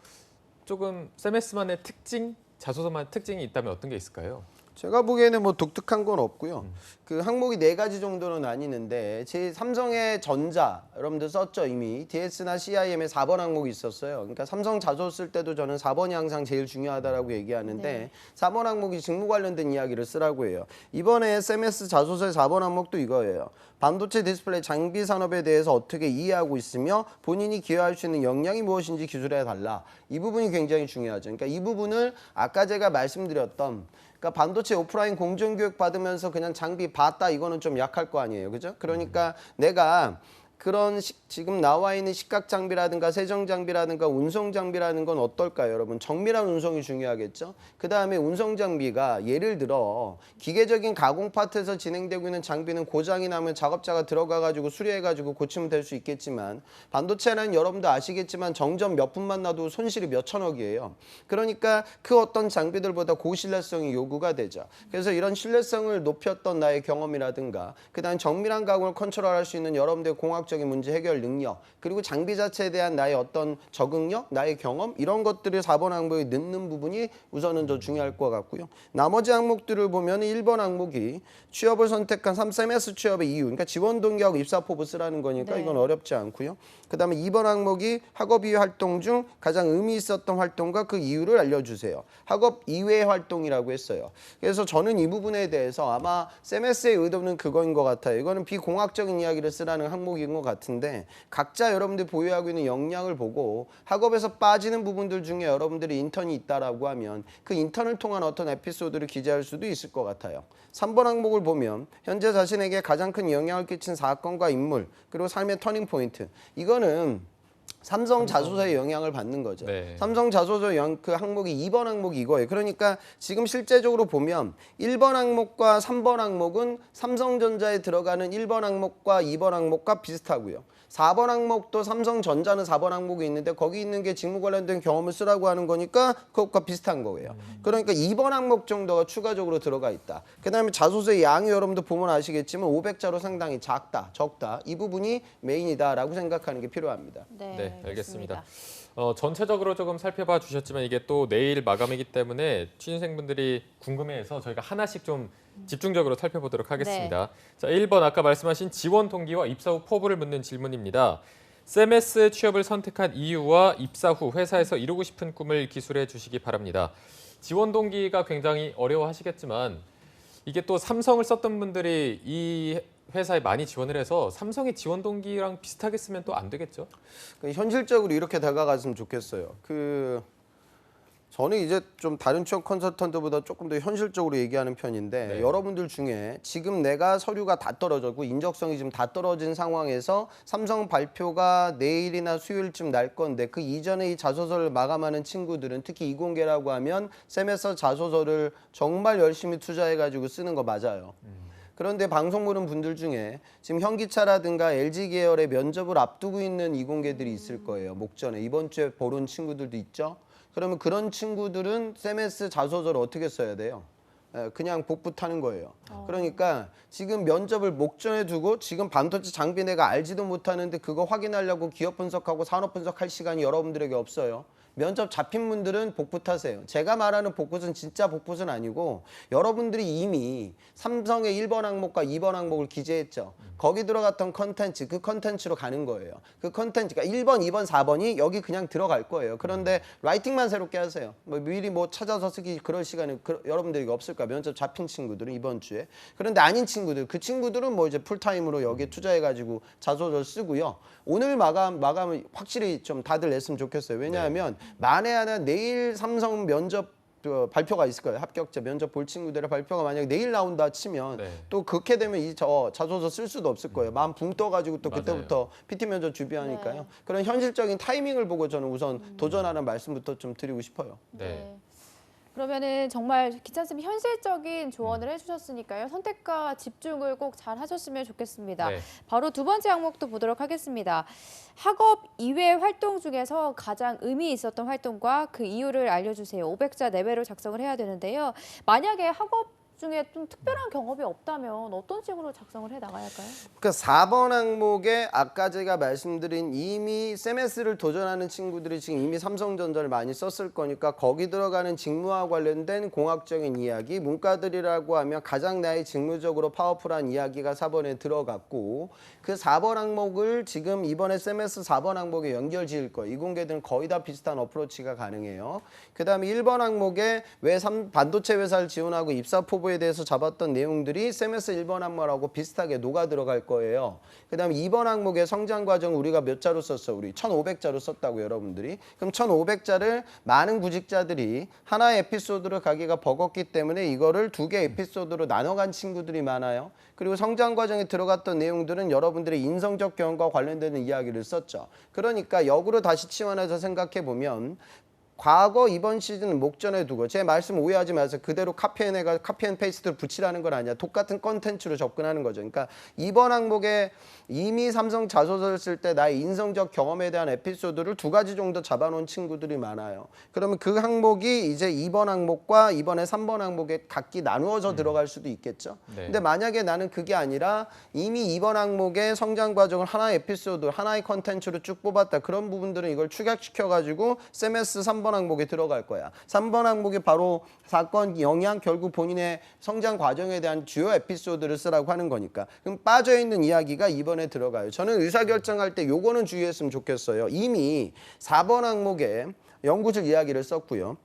조금 세메스만의 특징, 자소서만의 특징이 있다면 어떤 게 있을까요? 제가 보기에는 뭐 독특한 건 없고요. 그 항목이 4가지 정도로 나뉘는데 제 삼성의 전자 여러분들 썼죠 이미 DS나 CIM에 4번 항목이 있었어요. 그러니까 삼성 자소 쓸 때도 저는 4번이 항상 제일 중요하다라고 얘기하는데 4번 항목이 직무 관련된 이야기를 쓰라고 해요. 이번에 SMS 자소서의 4번 항목도 이거예요. 반도체 디스플레이 장비 산업에 대해서 어떻게 이해하고 있으며 본인이 기여할 수 있는 역량이 무엇인지 기술에 달라. 이 부분이 굉장히 중요하죠. 그러니까 이 부분을 아까 제가 말씀드렸던 그러니까 반도체 오프라인 공정교육 받으면서 그냥 장비 봤다 이거는 좀 약할 거 아니에요. 그죠? 그러니까 내가 그런 지금 나와 있는 시각 장비라든가 세정 장비라든가 운송 장비라는 건 어떨까요, 여러분? 정밀한 운송이 중요하겠죠. 그 다음에 운송 장비가 예를 들어 기계적인 가공 파트에서 진행되고 있는 장비는 고장이 나면 작업자가 들어가가지고 수리해가지고 고치면 될 수 있겠지만 반도체는 여러분도 아시겠지만 정전 몇 분만 나도 손실이 몇 천억이에요. 그러니까 그 어떤 장비들보다 고신뢰성이 요구가 되죠. 그래서 이런 신뢰성을 높였던 나의 경험이라든가 그 다음 정밀한 가공을 컨트롤할 수 있는 여러분들의 공학 적인 문제 해결 능력 그리고 장비 자체에 대한 나의 어떤 적응력, 나의 경험 이런 것들을 4번 항목에 넣는 부분이 우선은 더 중요할 것 같고요. 나머지 항목들을 보면 1번 항목이 취업을 선택한 3세메스 취업의 이유 그러니까 지원 동기하고 입사 포부 쓰라는 거니까 이건 어렵지 않고요. 그다음에 2번 항목이 학업 이외 활동 중 가장 의미 있었던 활동과 그 이유를 알려주세요. 학업 이외의 활동이라고 했어요. 그래서 저는 이 부분에 대해서 아마 세메스의 의도는 그거인 것 같아요. 이거는 비공학적인 이야기를 쓰라는 항목인 것 같은데 각자 여러분들이 보유하고 있는 역량을 보고 학업에서 빠지는 부분들 중에 여러분들이 인턴이 있다라고 하면 그 인턴을 통한 어떤 에피소드를 기재할 수도 있을 것 같아요. 3번 항목을 보면 현재 자신에게 가장 큰 영향을 끼친 사건과 인물 그리고 삶의 터닝 포인트 이거는 삼성 자소서에 영향을 받는 거죠. 네. 삼성 자소서 그 항목이 2번 항목이 이거예요. 그러니까 지금 실제적으로 보면 1번 항목과 3번 항목은 삼성전자에 들어가는 1번 항목과 2번 항목과 비슷하고요. 4번 항목도 삼성전자는 4번 항목이 있는데 거기 있는 게 직무 관련된 경험을 쓰라고 하는 거니까 그것과 비슷한 거예요. 그러니까 2번 항목 정도가 추가적으로 들어가 있다. 그다음에 자소서의 양이 여러분들 보면 아시겠지만 500자로 상당히 작다, 적다. 이 부분이 메인이다라고 생각하는 게 필요합니다. 네, 알겠습니다. 전체적으로 조금 살펴봐 주셨지만 이게 또 내일 마감이기 때문에 취준생분들이 궁금해해서 저희가 하나씩 좀 집중적으로 살펴보도록 하겠습니다. 자, 1번 아까 말씀하신 지원 동기와 입사 후 포부를 묻는 질문입니다. 세메스 취업을 선택한 이유와 입사 후 회사에서 이루고 싶은 꿈을 기술해 주시기 바랍니다. 지원 동기가 굉장히 어려워하시겠지만 이게 또 삼성을 썼던 분들이 이 회사에 많이 지원을 해서 삼성의 지원 동기랑 비슷하게 쓰면 또 안 되겠죠? 현실적으로 이렇게 다가갔으면 좋겠어요. 저는 이제 좀 다른 취업 컨설턴트보다 조금 더 현실적으로 얘기하는 편인데 여러분들 중에 지금 내가 서류가 다 떨어졌고 인적성이 지금 다 떨어진 상황에서 삼성 발표가 내일이나 수요일쯤 날 건데 그 이전에 이 자소서를 마감하는 친구들은 특히 이공계라고 하면 세메스터 자소서를 정말 열심히 투자해가지고 쓰는 거 맞아요. 그런데 방송 보는 분들 중에 지금 현기차라든가 LG 계열의 면접을 앞두고 있는 이공계들이 있을 거예요. 목전에 이번 주에 보러 온 친구들도 있죠. 그러면 그런 친구들은 세메스 자소서를 어떻게 써야 돼요? 그냥 복부 타는 거예요. 그러니까 지금 면접을 목전에 두고 지금 반도체 장비 내가 알지도 못하는데 그거 확인하려고 기업 분석하고 산업 분석할 시간이 여러분들에게 없어요. 면접 잡힌 분들은 복붙하세요. 제가 말하는 복붙은 진짜 복붙은 아니고 여러분들이 이미 삼성의 1번 항목과 2번 항목을 기재했죠. 거기 들어갔던 컨텐츠, 그 컨텐츠로 가는 거예요. 그 컨텐츠가 1번, 2번, 4번이 여기 그냥 들어갈 거예요. 그런데 라이팅만 새롭게 하세요. 뭐 미리 뭐 찾아서 쓰기 그럴 시간은 여러분들이 없을까? 면접 잡힌 친구들은 이번 주에. 그런데 아닌 친구들, 그 친구들은 뭐 이제 풀타임으로 여기에 투자해가지고 자소서 쓰고요. 오늘 마감을 확실히 좀 다들 냈으면 좋겠어요. 왜냐하면 만에 하나 내일 삼성 면접 발표가 있을 거예요. 합격자 면접 볼 친구들의 발표가 만약에 내일 나온다 치면 또 그렇게 되면 이 자소서 쓸 수도 없을 거예요. 마음 붕 떠가지고 또 그때부터 PT 면접 준비하니까요. 그런 현실적인 타이밍을 보고 저는 우선 도전하는 말씀부터 좀 드리고 싶어요. 네. 그러면은 정말 기찬 쌤이 현실적인 조언을 해주셨으니까요. 선택과 집중을 꼭 잘 하셨으면 좋겠습니다. 네. 바로 두 번째 항목도 보도록 하겠습니다. 학업 이외 활동 중에서 가장 의미 있었던 활동과 그 이유를 알려주세요. 500자 내외로 작성을 해야 되는데요. 만약에 학업 중에 좀 특별한 경험이 없다면 어떤 식으로 작성을 해 나가야 할까요? 그러니까 4번 항목에 아까 제가 말씀드린 이미 CMS를 도전하는 친구들이 지금 이미 삼성전자를 많이 썼을 거니까 거기 들어가는 직무와 관련된 공학적인 이야기, 문과들이라고 하면 가장 나의 직무적으로 파워풀한 이야기가 4번에 들어갔고 그 4번 항목을 지금 이번에 CMS 4번 항목에 연결 지을 거예요. 이공계들은 거의 다 비슷한 어프로치가 가능해요. 그 다음에 1번 항목에 왜 반도체 회사를 지원하고 입사 포부 에 대해서 잡았던 내용들이 CMS 1번 항목하고 비슷하게 녹아 들어갈 거예요. 그 다음에 2번 항목의 성장 과정 우리가 몇 자로 썼어? 우리 1500자로 썼다고 여러분들이. 그럼 1500자를 많은 구직자들이 하나의 에피소드로 가기가 버겁기 때문에 이거를 두 개 에피소드로 나눠간 친구들이 많아요. 그리고 성장 과정에 들어갔던 내용들은 여러분들의 인성적 경험과 관련되는 이야기를 썼죠. 그러니까 역으로 다시 치환해서 생각해 보면 과거 이번 시즌 목전에 두고 제 말씀 오해하지 마세요. 그대로 카피 앤 페이스트를 붙이라는 건 아니야. 똑같은 컨텐츠로 접근하는 거죠. 그러니까 이번 항목에 이미 삼성 자소서를 쓸 때 나의 인성적 경험에 대한 에피소드를 두 가지 정도 잡아놓은 친구들이 많아요. 그러면 그 항목이 이제 2번 항목과 이번에 3번 항목에 각기 나누어져 들어갈 수도 있겠죠. 근데 만약에 나는 그게 아니라 이미 2번 항목의 성장 과정을 하나의 에피소드, 하나의 컨텐츠로 쭉 뽑았다. 그런 부분들은 이걸 축약시켜가지고 CMS 3번 항목에 들어갈 거야. 3번 항목이 바로 사건 영향 결국 본인의 성장 과정에 대한 주요 에피소드를 쓰라고 하는 거니까. 그럼 빠져있는 이야기가 이번에 들어가요. 저는 의사결정할 때 요거는 주의했으면 좋겠어요. 이미 4번 항목에 연구실 이야기를 썼고요.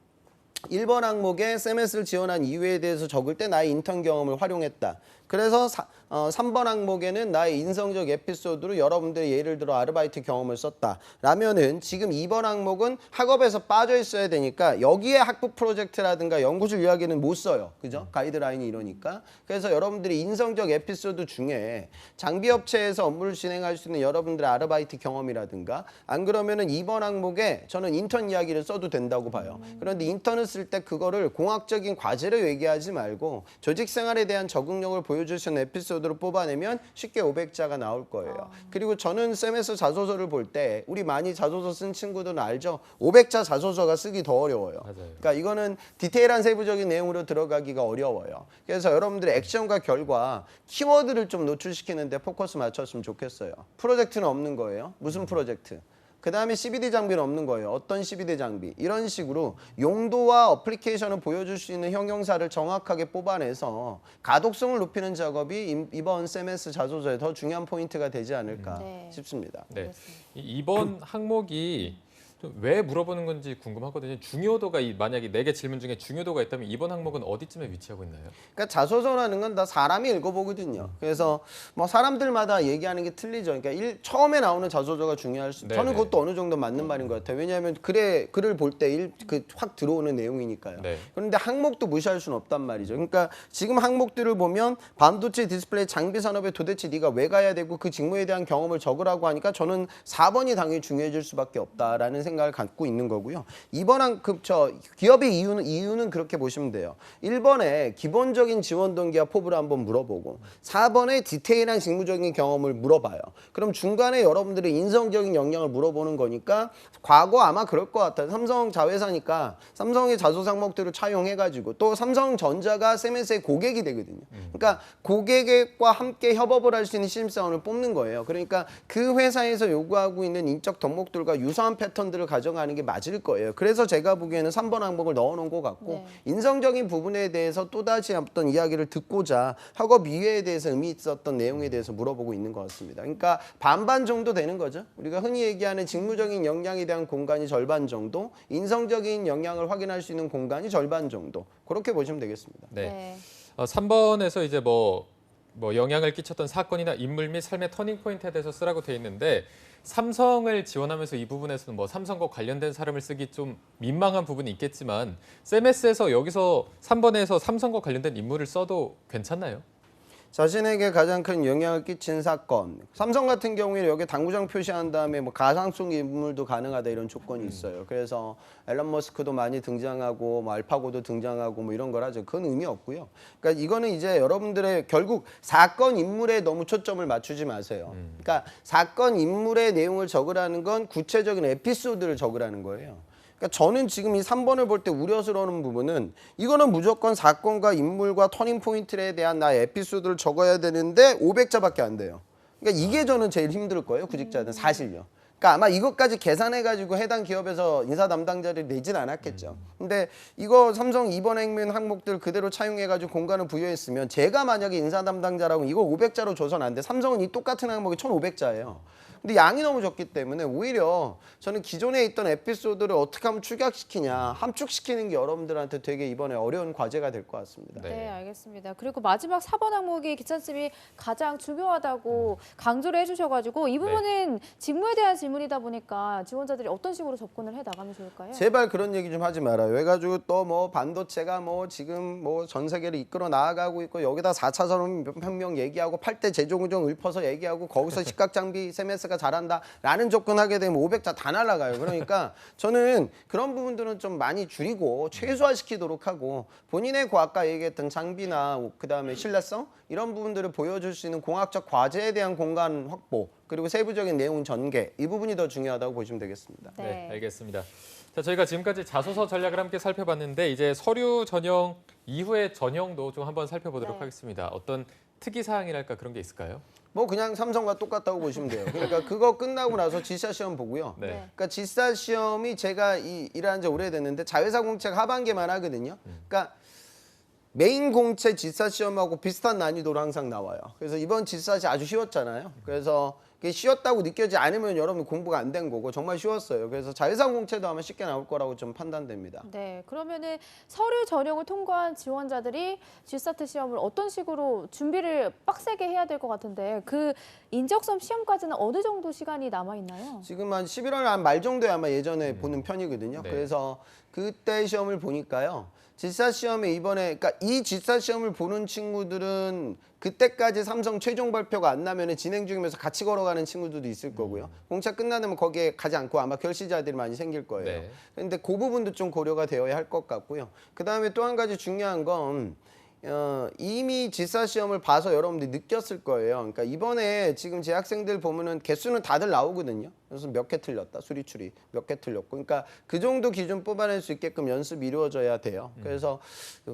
1번 항목에 CMS를 지원한 이유에 대해서 적을 때 나의 인턴 경험을 활용했다. 그래서 3번 항목에는 나의 인성적 에피소드로 여러분들의 예를 들어 아르바이트 경험을 썼다. 라면은 지금 2번 항목은 학업에서 빠져 있어야 되니까 여기에 학부 프로젝트라든가 연구실 이야기는 못 써요. 그죠? 가이드라인이 이러니까. 그래서 여러분들이 인성적 에피소드 중에 장비업체에서 업무를 진행할 수 있는 여러분들의 아르바이트 경험이라든가 안 그러면은 2번 항목에 저는 인턴 이야기를 써도 된다고 봐요. 그런데 인턴을 쓸 때 그거를 공학적인 과제를 얘기하지 말고 조직 생활에 대한 적응력을 보여줄 수 있는 에피소드로 뽑아내면 쉽게 500자가 나올 거예요. 그리고 저는 CMS 자소서를 볼 때 우리 많이 자소서 쓴 친구들은 알죠? 500자 자소서가 쓰기 더 어려워요. 맞아요. 그러니까 이거는 디테일한 세부적인 내용으로 들어가기가 어려워요. 그래서 여러분들의 액션과 결과, 키워드를 좀 노출시키는데 포커스 맞췄으면 좋겠어요. 프로젝트는 없는 거예요. 무슨 프로젝트? 그 다음에 CBD 장비는 없는 거예요. 어떤 CBD 장비? 이런 식으로 용도와 어플리케이션을 보여줄 수 있는 형용사를 정확하게 뽑아내서 가독성을 높이는 작업이 이번 CMS 자소서에 더 중요한 포인트가 되지 않을까 싶습니다. 네. 이번 항목이 좀 왜 물어보는 건지 궁금하거든요. 중요도가 만약에 4개 질문 중에 중요도가 있다면 이번 항목은 어디쯤에 위치하고 있나요? 그러니까 자소서라는 건 다 사람이 읽어보거든요. 그래서 뭐 사람들마다 얘기하는 게 틀리죠. 그러니까 처음에 나오는 자소서가 중요할 수. 저는 그것도 어느 정도 맞는 말인 것 같아요. 왜냐하면 글을 볼 때 확 들어오는 내용이니까요. 그런데 항목도 무시할 수는 없단 말이죠. 그러니까 지금 항목들을 보면 반도체 디스플레이 장비 산업에 도대체 네가 왜 가야 되고 그 직무에 대한 경험을 적으라고 하니까 저는 4번이 당연히 중요해질 수밖에 없다라는 생각을 갖고 있는 거고요. 2번 기업의 이유는 그렇게 보시면 돼요. 1번에 기본적인 지원 동기와 포부를 한번 물어보고 4번에 디테일한 직무적인 경험을 물어봐요. 그럼 중간에 여러분들의 인성적인 역량을 물어보는 거니까 과거 아마 그럴 것 같아요. 삼성 자회사니까 삼성의 자소서 항목들을 차용해가지고 또 삼성전자가 CMS의 고객이 되거든요. 그러니까 고객과 함께 협업을 할 수 있는 신입사원을 뽑는 거예요. 그러니까 그 회사에서 요구하고 있는 인적 덕목들과 유사한 패턴들 지원들을 가져가는 게 맞을 거예요. 그래서 제가 보기에는 3번 항목을 넣어놓은 것 같고 네. 인성적인 부분에 대해서 또다시 어떤 이야기를 듣고자 학업 이해에 대해서 의미 있었던 내용에 대해서 물어보고 있는 것 같습니다. 그러니까 반반 정도 되는 거죠. 우리가 흔히 얘기하는 직무적인 역량에 대한 공간이 절반 정도, 인성적인 역량을 확인할 수 있는 공간이 절반 정도. 그렇게 보시면 되겠습니다. 네. 네. 3번에서 이제 뭐 영향을 끼쳤던 사건이나 인물 및 삶의 터닝 포인트에 대해서 쓰라고 돼 있는데 삼성을 지원하면서 이 부분에서는 뭐 삼성과 관련된 사람을 쓰기 좀 민망한 부분이 있겠지만 CMS에서 여기서 3번에서 삼성과 관련된 인물을 써도 괜찮나요? 자신에게 가장 큰 영향을 끼친 사건. 삼성 같은 경우에는 여기 당구장 표시한 다음에 뭐 가상성 인물도 가능하다 이런 조건이 있어요. 그래서 앨런 머스크도 많이 등장하고 뭐 알파고도 등장하고 뭐 이런 걸 하죠. 그건 의미 없고요. 그러니까 이거는 이제 여러분들의 결국 사건 인물에 너무 초점을 맞추지 마세요. 그러니까 사건 인물의 내용을 적으라는 건 구체적인 에피소드를 적으라는 거예요. 그러니까 저는 지금 이 3번을 볼 때 우려스러운 부분은 이거는 무조건 사건과 인물과 터닝 포인트에 대한 나의 에피소드를 적어야 되는데 500자밖에 안 돼요. 그러니까 이게 저는 제일 힘들 거예요, 구직자들은 사실요. 그러니까 아마 이것까지 계산해가지고 해당 기업에서 인사 담당자를 내진 않았겠죠. 근데 이거 삼성 2번 행면 항목들 그대로 차용해가지고 공간을 부여했으면 제가 만약에 인사 담당자라고 이걸 500자로 줘서는 안 돼. 삼성은 이 똑같은 항목이 1,500자예요. 근데 양이 너무 적기 때문에 오히려 저는 기존에 있던 에피소드를 어떻게 하면 축약시키냐, 함축시키는 게 여러분들한테 되게 이번에 어려운 과제가 될 것 같습니다. 네, 알겠습니다. 그리고 마지막 4번 항목이 기찬쌤이 가장 중요하다고 강조를 해주셔가지고 이 부분은 직무에 대한 질문이다 보니까 지원자들이 어떤 식으로 접근을 해 나가면 좋을까요? 제발 그런 얘기 좀 하지 말아요. 해가지고 또 뭐 반도체가 뭐 지금 뭐 전 세계를 이끌어 나아가고 있고 여기다 4차 산업혁명 얘기하고 8대 제조공정 읊어서 얘기하고 거기서 식각장비 세메스가 잘한다라는 접근하게 되면 500자 다 날아가요. 그러니까 저는 그런 부분들은 좀 많이 줄이고 최소화시키도록 하고 본인의 아까 얘기했던 장비나 그다음에 신뢰성 이런 부분들을 보여줄 수 있는 공학적 과제에 대한 공간 확보 그리고 세부적인 내용 전개 이 부분이 더 중요하다고 보시면 되겠습니다. 네, 알겠습니다. 자, 저희가 지금까지 자소서 전략을 함께 살펴봤는데 이제 서류 전형 이후의 전형도 좀 한번 살펴보도록 네. 하겠습니다. 어떤 특이 사항이랄까 그런 게 있을까요? 뭐 그냥 삼성과 똑같다고 보시면 돼요. 그러니까 그거 끝나고 나서 지사 시험 보고요. 네. 그러니까 지사 시험이 제가 일한 지 오래됐는데 자회사 공채가 하반기만 하거든요. 그러니까 메인 공채 지사 시험하고 비슷한 난이도로 항상 나와요. 그래서 이번 지사 시 아주 쉬웠잖아요. 그래서 그게 쉬웠다고 느껴지지 않으면 여러분 공부가 안 된 거고 정말 쉬웠어요. 그래서 자회사 공채도 아마 쉽게 나올 거라고 좀 판단됩니다. 네, 그러면은 서류 전형을 통과한 지원자들이 GSAT 시험을 어떤 식으로 준비를 빡세게 해야 될 것 같은데 그 인적성 시험까지는 어느 정도 시간이 남아 있나요? 지금 한 11월 말 정도에 아마 예전에 보는 편이거든요. 네. 그래서 그때 시험을 보니까요. 지사 시험에 이번에 그러니까 이 지사 시험을 보는 친구들은 그때까지 삼성 최종 발표가 안 나면 진행 중이면서 같이 걸어가는 친구들도 있을 거고요. 공차 끝나면 거기에 가지 않고 아마 결시자들이 많이 생길 거예요. 네. 그런데 그 부분도 좀 고려가 되어야 할 것 같고요. 그다음에 또 한 가지 중요한 건 이미 지사 시험을 봐서 여러분들이 느꼈을 거예요. 그러니까 이번에 지금 제 학생들 보면은 개수는 다들 나오거든요. 그래서 몇 개 틀렸다, 수리추리 몇 개 틀렸고, 그러니까 그 정도 기준 뽑아낼 수 있게끔 연습이 이루어져야 돼요. 그래서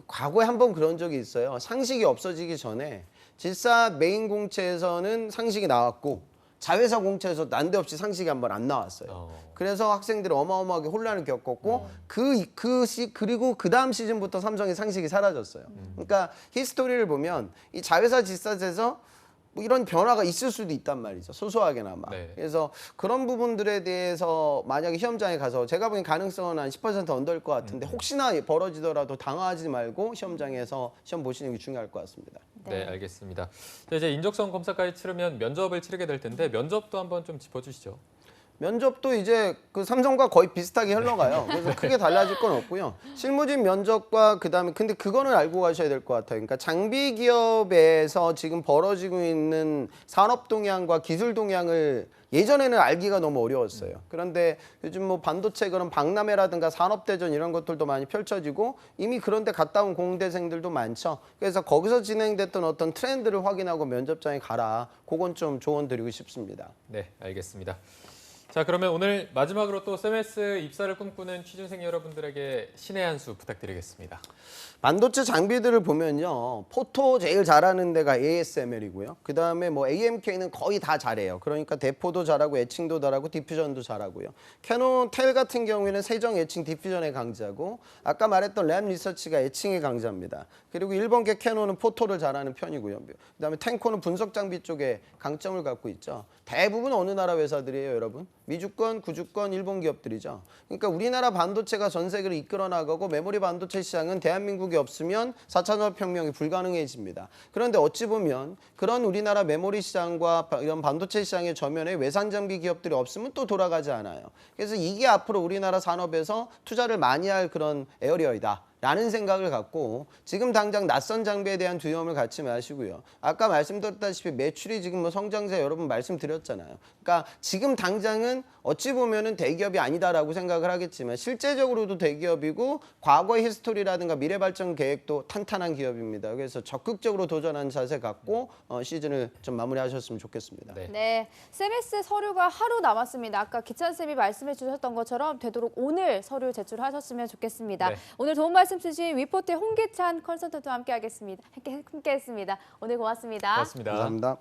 과거에 한번 그런 적이 있어요. 상식이 없어지기 전에 지사 메인 공채에서는 상식이 나왔고 자회사 공채에서 난데없이 상식이 한번 안 나왔어요. 그래서 학생들이 어마어마하게 혼란을 겪었고 그리고 그 다음 시즌부터 삼성의 상식이 사라졌어요. 그러니까 히스토리를 보면 이 자회사 지사에서 뭐 이런 변화가 있을 수도 있단 말이죠. 소소하게나마. 네. 그래서 그런 부분들에 대해서 만약에 시험장에 가서 제가 보기엔 가능성은 한 10% 언더일 것 같은데 혹시나 벌어지더라도 당황하지 말고 시험장에서 시험 보시는 게 중요할 것 같습니다. 네, 알겠습니다. 자, 이제 인적성 검사까지 치르면 면접을 치르게 될 텐데 면접도 한번 좀 짚어주시죠. 면접도 이제 그 삼성과 거의 비슷하게 흘러가요. 그래서 크게 달라질 건 없고요. 실무진 면접과 그다음에 근데 그거는 알고 가셔야 될 것 같아요. 그러니까 장비 기업에서 지금 벌어지고 있는 산업 동향과 기술 동향을 예전에는 알기가 너무 어려웠어요. 그런데 요즘 뭐 반도체 그런 박람회라든가 산업대전 이런 것들도 많이 펼쳐지고 이미 그런 데 갔다 온 공대생들도 많죠. 그래서 거기서 진행됐던 어떤 트렌드를 확인하고 면접장에 가라. 그건 좀 조언 드리고 싶습니다. 네, 알겠습니다. 자, 그러면 오늘 마지막으로 또 CMS 입사를 꿈꾸는 취준생 여러분들에게 신의 한 수 부탁드리겠습니다. 반도체 장비들을 보면요. 포토 제일 잘하는 데가 ASML이고요. 그다음에 뭐 AMK는 거의 다 잘해요. 그러니까 대포도 잘하고 에칭도 잘하고 디퓨전도 잘하고요. 캐논 텔 같은 경우에는 세정 에칭 디퓨전의 강자고 아까 말했던 램 리서치가 에칭의 강자입니다. 그리고 일본계 캐논은 포토를 잘하는 편이고요. 그다음에 탱코는 분석 장비 쪽에 강점을 갖고 있죠. 대부분 어느 나라 회사들이에요, 여러분? 미주권, 구주권, 일본 기업들이죠. 그러니까 우리나라 반도체가 전 세계를 이끌어 나가고 메모리 반도체 시장은 대한민국이 없으면 4차 산업혁명이 불가능해집니다. 그런데 어찌 보면 그런 우리나라 메모리 시장과 이런 반도체 시장의 저면에 외산 장비 기업들이 없으면 또 돌아가지 않아요. 그래서 이게 앞으로 우리나라 산업에서 투자를 많이 할 그런 에어리어이다. 라는 생각을 갖고 지금 당장 낯선 장비에 대한 두려움을 갖지 마시고요. 아까 말씀드렸다시피 매출이 지금 뭐 성장세 여러분 말씀드렸잖아요. 그러니까 지금 당장은 어찌 보면은 대기업이 아니다라고 생각을 하겠지만 실제적으로도 대기업이고 과거의 히스토리라든가 미래 발전 계획도 탄탄한 기업입니다. 그래서 적극적으로 도전하는 자세 갖고 시즌을 좀 마무리하셨으면 좋겠습니다. 네. 네, CMS 서류가 하루 남았습니다. 아까 기찬 쌤이 말씀해 주셨던 것처럼 되도록 오늘 서류 제출하셨으면 좋겠습니다. 네. 오늘 좋은 말씀 주신 위포트의 홍기찬 컨설턴트와 함께했습니다. 오늘 고맙습니다. 고맙습니다. 감사합니다.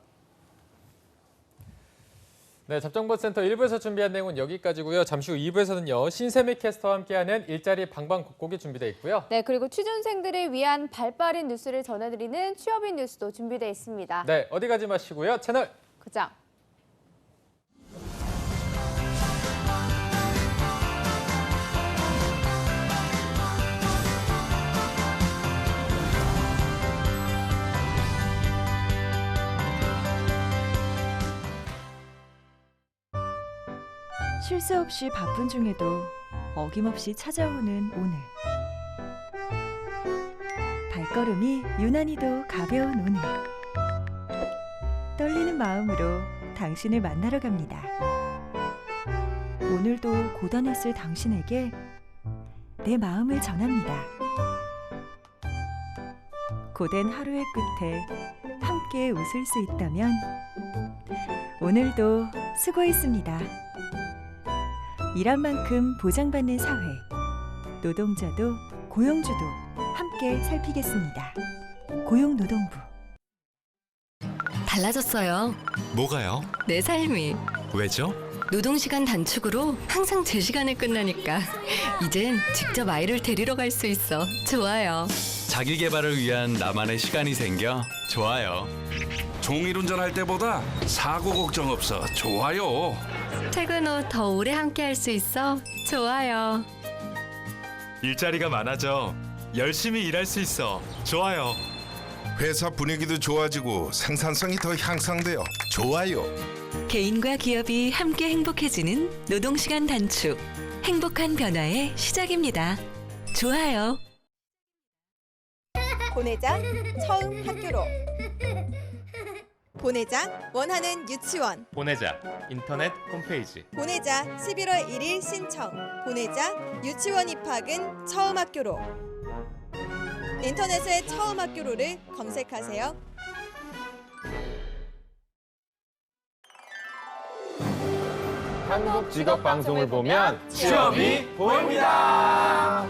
네, 잡정보센터 1부에서 준비한 내용은 여기까지고요. 잠시 후 2부에서는요. 신세미 캐스터와 함께하는 일자리 방방곡곡이 준비되어 있고요. 네, 그리고 취준생들을 위한 발빠른 뉴스를 전해드리는 취업인 뉴스도 준비되어 있습니다. 네, 어디 가지 마시고요. 채널 고정. 쉴 새 없이 바쁜 중에도 어김없이 찾아오는 오늘. 발걸음이 유난히도 가벼운 오늘. 떨리는 마음으로 당신을 만나러 갑니다. 오늘도 고단했을 당신에게 내 마음을 전합니다. 고된 하루의 끝에 함께 웃을 수 있다면 오늘도 수고했습니다. 일한 만큼 보장받는 사회, 노동자도 고용주도 함께 살피겠습니다. 고용노동부. 달라졌어요. 뭐가요? 내 삶이. 왜죠? 노동시간 단축으로 항상 제 시간에 끝나니까 이젠 직접 아이를 데리러 갈 수 있어. 좋아요. 자기 개발을 위한 나만의 시간이 생겨 좋아요. 종일 운전할 때보다 사고 걱정 없어 좋아요. 퇴근 후 더 오래 함께 할 수 있어. 좋아요. 일자리가 많아져 열심히 일할 수 있어 좋아요. 회사 분위기도 좋아지고 생산성이 더 향상되어 좋아요. 개인과 기업이 함께 행복해지는 노동시간 단축. 행복한 변화의 시작입니다. 좋아요. 보내자 처음 학교로. 보내자 원하는 유치원. 보내자 인터넷 홈페이지. 보내자 11월 1일 신청. 보내자 유치원 입학은 처음 학교로. 인터넷에 처음 학교로를 검색하세요. 한국 직업 방송을 보면 취업이 보입니다.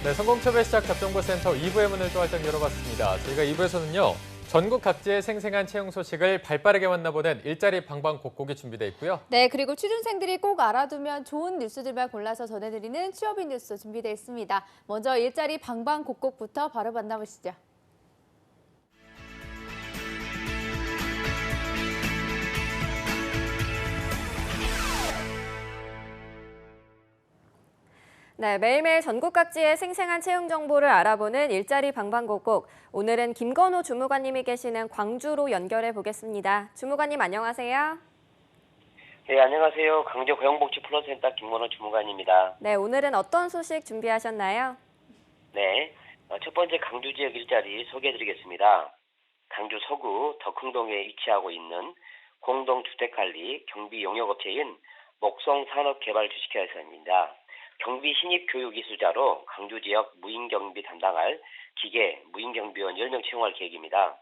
네, 성공첩의 시작 잡정보센터 2부의 문을 또 활짝 열어봤습니다. 저희가 2부에서는요. 전국 각지의 생생한 채용 소식을 발빠르게 만나보는 일자리 방방곡곡이 준비되어 있고요. 네, 그리고 취준생들이 꼭 알아두면 좋은 뉴스들만 골라서 전해드리는 취업인 뉴스 준비되어 있습니다. 먼저 일자리 방방곡곡부터 바로 만나보시죠. 네, 매일매일 전국 각지의 생생한 채용 정보를 알아보는 일자리 방방곡곡. 오늘은 김건호 주무관님이 계시는 광주로 연결해 보겠습니다. 주무관님 안녕하세요. 네, 안녕하세요. 강주 고용복지 플러스센터 김건호 주무관입니다. 네, 오늘은 어떤 소식 준비하셨나요? 네, 첫 번째 강주 지역 일자리 소개해드리겠습니다. 강주 서구 덕흥동에 위치하고 있는 공동주택관리 경비 용역업체인 목성산업개발 주식회사입니다. 경비 신입교육이수자로 강주 지역 무인경비 담당할 기계 무인경비원 10명 채용할 계획입니다.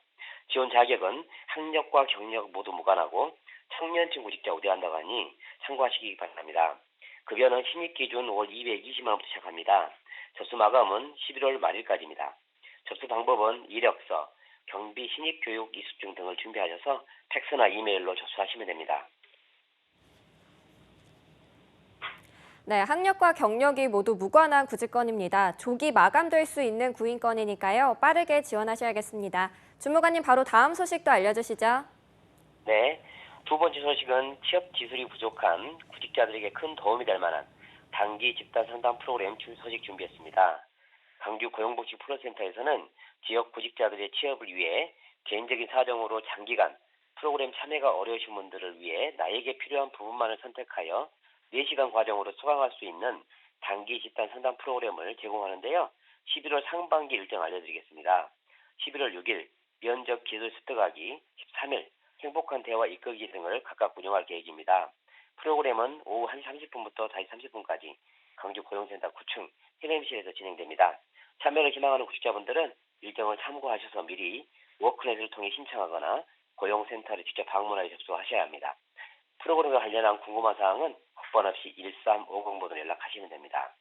지원 자격은 학력과 경력 모두 무관하고 청년층 구직자 우대한다고 하니 참고하시기 바랍니다. 급여는 신입 기준 월 220만 원부터 시작합니다. 접수 마감은 11월 말일까지입니다. 접수 방법은 이력서, 경비 신입교육 이수증 등을 준비하셔서 팩스나 이메일로 접수하시면 됩니다. 네, 학력과 경력이 모두 무관한 구직건입니다. 조기 마감될 수 있는 구인건이니까요. 빠르게 지원하셔야겠습니다. 주무관님 바로 다음 소식도 알려주시죠. 네, 두 번째 소식은 취업 기술이 부족한 구직자들에게 큰 도움이 될 만한 단기 집단 상담 프로그램 소식 준비했습니다. 강주 고용복지 플러스센터에서는 지역 구직자들의 취업을 위해 개인적인 사정으로 장기간 프로그램 참여가 어려우신 분들을 위해 나에게 필요한 부분만을 선택하여 4시간 과정으로 수강할 수 있는 단기 집단 상담 프로그램을 제공하는데요. 11월 상반기 일정 알려드리겠습니다. 11월 6일 면접 기술 습득하기, 13일 행복한 대화 이끌기 등을 각각 운영할 계획입니다. 프로그램은 오후 1시 30분부터 5시 30분까지 강주 고용센터 9층 해냄실에서 진행됩니다. 참여를 희망하는 구직자분들은 일정을 참고하셔서 미리 워크넷을 통해 신청하거나 고용센터를 직접 방문하여 접수하셔야 합니다. 프로그램과 관련한 궁금한 사항은 국번 없이 1350번으로 연락하시면 됩니다.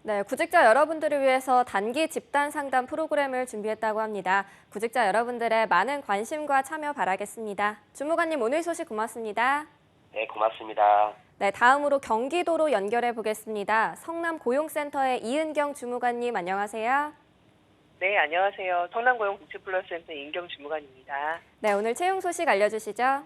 네, 구직자 여러분들을 위해서 단기 집단 상담 프로그램을 준비했다고 합니다. 구직자 여러분들의 많은 관심과 참여 바라겠습니다. 주무관님 오늘 소식 고맙습니다. 네, 고맙습니다. 네, 다음으로 경기도로 연결해 보겠습니다. 성남고용센터의 이은경 주무관님 안녕하세요. 네, 안녕하세요. 성남고용복지플러스센터 이은경 주무관입니다. 네, 오늘 채용 소식 알려주시죠.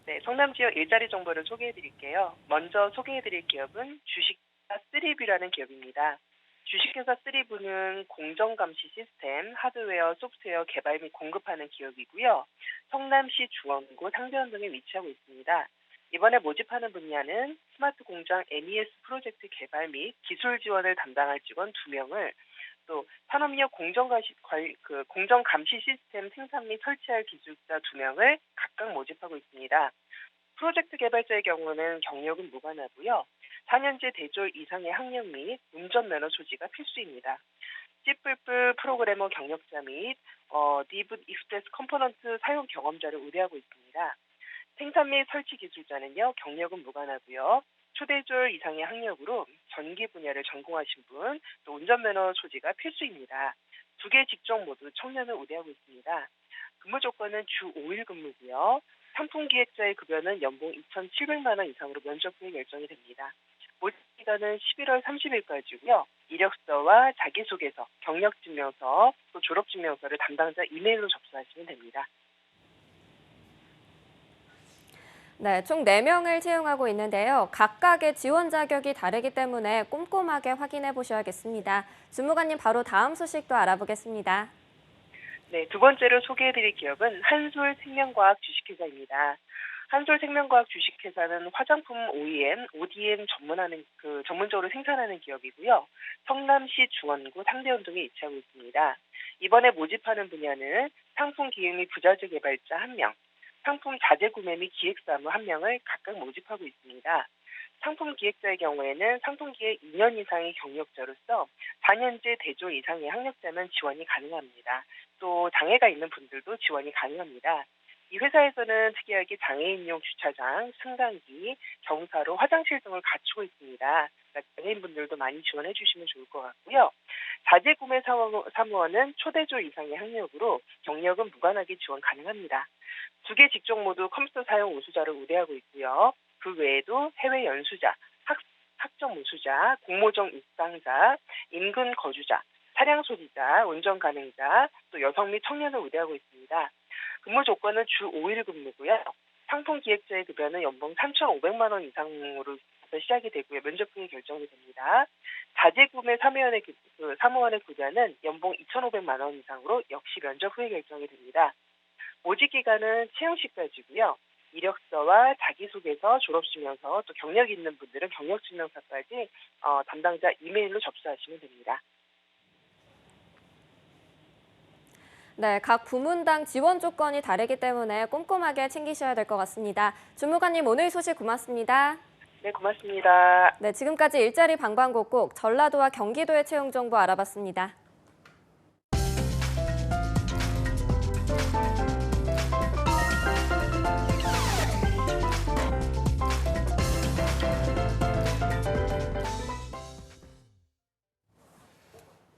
네, 성남 지역 일자리 정보를 소개해드릴게요. 먼저 소개해드릴 기업은 주식회사 3B라는 기업입니다. 주식회사 3B는 공정감시 시스템, 하드웨어, 소프트웨어 개발 및 공급하는 기업이고요. 성남시 중원구 상대원 등에 위치하고 있습니다. 이번에 모집하는 분야는 스마트 공장 MES 프로젝트 개발 및 기술 지원을 담당할 직원 2명을 또 산업력 공정감시 시스템 생산 및 설치할 기술자 2명을 각각 모집하고 있습니다. 프로젝트 개발자의 경우는 경력은 무관하고요. 4년제 대졸 이상의 학력 및 운전면허 소지가 필수입니다. C++ 프로그래머 경력자 및 디브 익스프레스 컴포넌트 사용 경험자를 우대하고 있습니다. 생산 및 설치 기술자는요. 경력은 무관하고요. 초대졸 이상의 학력으로 전기 분야를 전공하신 분, 또 운전면허 소지가 필수입니다. 2개 직종 모두 청년을 우대하고 있습니다. 근무 조건은 주 5일 근무고요. 상품기획자의 급여는 연봉 2,700만 원 이상으로 면접 후에 결정이 됩니다. 모집 기간은 11월 30일까지고요. 이력서와 자기소개서, 경력증명서, 또 졸업증명서를 담당자 이메일로 접수하시면 됩니다. 네, 총 4명을 채용하고 있는데요. 각각의 지원 자격이 다르기 때문에 꼼꼼하게 확인해 보셔야겠습니다. 주무관님 바로 다음 소식도 알아보겠습니다. 네, 두 번째로 소개해드릴 기업은 한솔생명과학 주식회사입니다. 한솔생명과학 주식회사는 화장품 OEM, ODM 전문적으로 생산하는 기업이고요. 성남시 중원구 상대원 등에 위치하고 있습니다. 이번에 모집하는 분야는 상품 기획 및 부자재 개발자 1명, 상품 자재 구매 및 기획사무 1명을 각각 모집하고 있습니다. 상품 기획자의 경우에는 상품 기획 2년 이상의 경력자로서 4년제 대졸 이상의 학력자면 지원이 가능합니다. 또 장애가 있는 분들도 지원이 가능합니다. 이 회사에서는 특이하게 장애인용 주차장, 승강기, 경사로 화장실 등을 갖추고 있습니다. 그러니까 장애인분들도 많이 지원해 주시면 좋을 것 같고요. 자재 구매 사무원은 초대졸 이상의 학력으로 경력은 무관하게 지원 가능합니다. 2개 직종 모두 컴퓨터 사용 우수자를 우대하고 있고요. 그 외에도 해외 연수자, 학점 우수자, 공모전 입상자, 인근 거주자, 차량 소지자, 운전 가능자, 또 여성 및 청년을 우대하고 있습니다. 근무 조건은 주 5일 근무고요. 상품 기획자의 급여는 연봉 3,500만 원 이상으로 시작이 되고요. 면접 후에 결정이 됩니다. 자재 구매 사무원의 급여는 연봉 2,500만 원 이상으로 역시 면접 후에 결정이 됩니다. 모집 기간은 채용 시까지고요. 이력서와 자기소개서, 졸업증명서, 또 경력 있는 분들은 경력증명서까지 담당자 이메일로 접수하시면 됩니다. 네, 각 부문당 지원 조건이 다르기 때문에 꼼꼼하게 챙기셔야 될 것 같습니다. 주무관님 오늘 소식 고맙습니다. 네, 고맙습니다. 네, 지금까지 일자리 방방곡곡 전라도와 경기도의 채용 정보 알아봤습니다.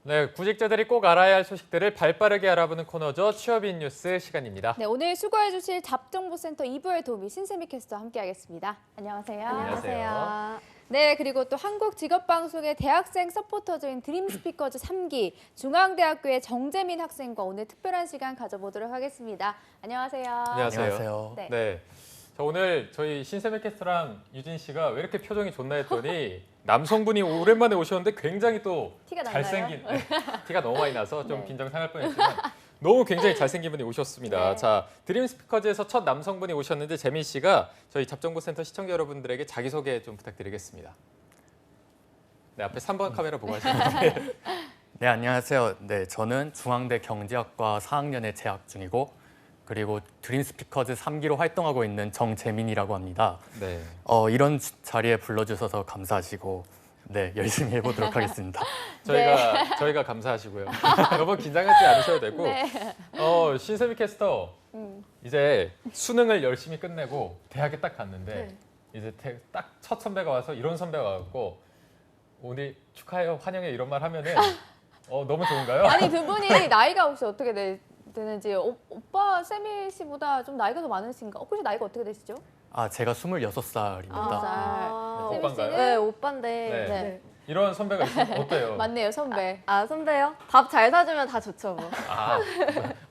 네, 구직자들이 꼭 알아야 할 소식들을 발빠르게 알아보는 코너죠. 취업인 뉴스 시간입니다. 네, 오늘 수고해 주실 잡정보센터 2부의 도우미 신세미 캐스터와 함께하겠습니다. 안녕하세요. 안녕하세요. 네, 그리고 또 한국직업방송의 대학생 서포터즈인 드림스피커즈 3기 중앙대학교의 정재민 학생과 오늘 특별한 시간 가져보도록 하겠습니다. 안녕하세요. 안녕하세요. 네. 네. 자, 오늘 저희 신세미 캐스터랑 유진 씨가 왜 이렇게 표정이 좋나 했더니 남성분이 오랜만에 오셨는데 굉장히 또 티가 나나요? 잘생긴 티가 너무 많이 나서 좀 네. 긴장 상할 뻔했지만 너무 굉장히 잘생긴 분이 오셨습니다. 네. 자, 드림 스피커즈에서 첫 남성분이 오셨는데 재민 씨가 저희 잡정보센터 시청자 여러분들에게 자기소개 좀 부탁드리겠습니다. 네, 앞에 3번 카메라 보고 하시는데 네, 안녕하세요. 네, 저는 중앙대 경제학과 4학년에 재학 중이고 그리고 드림 스피커즈 3기로 활동하고 있는 정재민이라고 합니다. 네. 이런 자리에 불러주셔서 감사하시고 네, 열심히 해보도록 하겠습니다. 저희가 감사하시고요. 너무 긴장하지 않으셔도 되고 네. 신세미 캐스터 이제 수능을 열심히 끝내고 대학에 딱 갔는데 이제 딱 첫 선배가 와서 이런 선배가 와갖고 오늘 축하해요, 환영해 이런 말 하면은 너무 좋은가요? 아니, 두 분이 나이가 혹시 어떻게 되는지 오빠 세미 씨보다 좀 나이가 더 많으신가? 혹시 나이가 어떻게 되시죠? 제가 26살입니다. 세미 씨는 네, 오빠인데. 네. 네. 이런 선배가 있으면 어때요? 맞네요, 선배. 선배요? 밥 잘 사주면 다 좋죠, 뭐.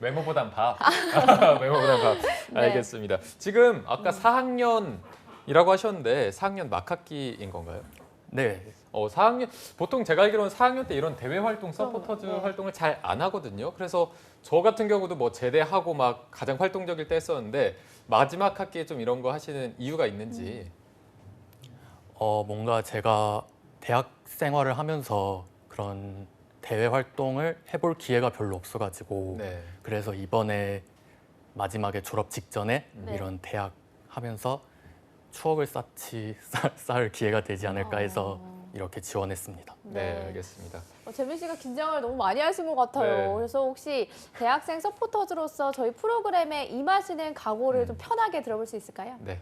외모보단 밥. 외모보단 밥. 네. 알겠습니다. 지금 아까 4학년이라고 하셨는데 4학년 막학기인 건가요? 네. 4학년 보통 제가 알기로는 4학년 때 이런 대외 활동, 서포터즈 네. 활동을 잘 안 하거든요. 그래서 저 같은 경우도 뭐 제대하고 막 가장 활동적일 때 했었는데 마지막 학기에 좀 이런 거 하시는 이유가 있는지. 뭔가 제가 대학 생활을 하면서 그런 대외 활동을 해볼 기회가 별로 없어가지고 네. 그래서 이번에 마지막에 졸업 직전에 네. 이런 대학 하면서 추억을 쌓을 기회가 되지 않을까 해서 이렇게 지원했습니다. 네, 알겠습니다. 재민 씨가 긴장을 너무 많이 하신 것 같아요. 네. 그래서 혹시 대학생 서포터즈로서 저희 프로그램에 임하시는 각오를 좀 편하게 들어볼 수 있을까요? 네.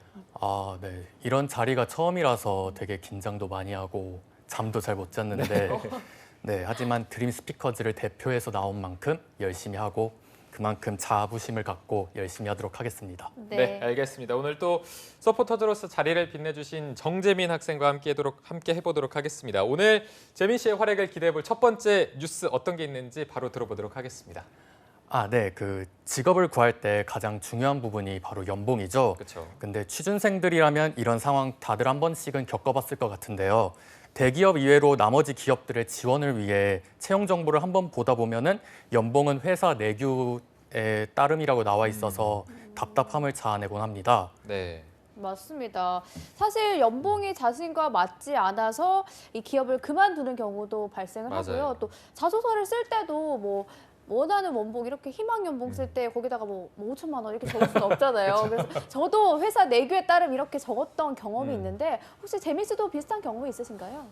네. 이런 자리가 처음이라서 되게 긴장도 많이 하고 잠도 잘 못 잤는데 네, 하지만 드림 스피커즈를 대표해서 나온 만큼 열심히 하고 그만큼 자부심을 갖고 열심히 하도록 하겠습니다. 네, 알겠습니다. 오늘 또 서포터즈로서 자리를 빛내주신 정재민 학생과 함께 해보도록 하겠습니다. 오늘 재민 씨의 활약을 기대해볼 첫 번째 뉴스 어떤 게 있는지 바로 들어보도록 하겠습니다. 네, 그 직업을 구할 때 가장 중요한 부분이 바로 연봉이죠. 그렇죠. 근데 취준생들이라면 이런 상황 다들 한 번씩은 겪어봤을 것 같은데요. 대기업 이외로 나머지 기업들의 지원을 위해 채용 정보를 한번 보다 보면은 연봉은 회사 내규에 따름이라고 나와 있어서 답답함을 자아내곤 합니다. 네. 맞습니다. 사실 연봉이 자신과 맞지 않아서 이 기업을 그만두는 경우도 발생을 맞아요. 하고요. 또 자소서를 쓸 때도 뭐 원하는 원봉 이렇게 희망 연봉 쓸 때 거기다가 뭐 5천만 원 이렇게 적을 수는 없잖아요. 그래서 저도 회사 내규에 따름 이렇게 적었던 경험이 있는데 혹시 재민 씨도 비슷한 경험이 있으신가요?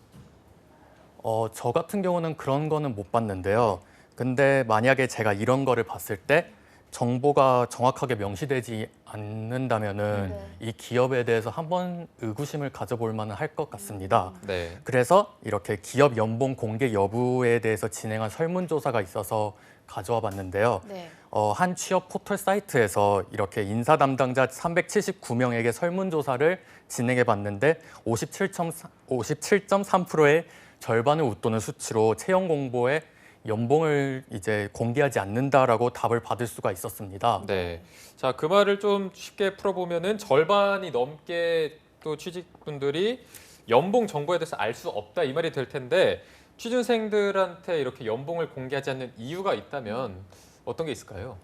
저 같은 경우는 그런 거는 못 봤는데요. 근데 만약에 제가 이런 거를 봤을 때 정보가 정확하게 명시되지 않는다면은 이 기업에 대해서 한번 의구심을 가져볼 만은 할 것 같습니다. 네. 그래서 이렇게 기업 연봉 공개 여부에 대해서 진행한 설문조사가 있어서 가져와 봤는데요. 네. 한 취업 포털 사이트에서 이렇게 인사 담당자 379명에게 설문조사를 진행해 봤는데 57.3%의 절반을 웃도는 수치로 채용 공고에 연봉을 이제 공개하지 않는다라고 답을 받을 수가 있었습니다. 네. 자, 그 말을 좀 쉽게 풀어보면은 절반이 넘게 또 취직분들이 연봉 정보에 대해서 알 수 없다 이 말이 될 텐데 취준생들한테 이렇게 연봉을 공개하지 않는 이유가 있다면 어떤 게 있을까요?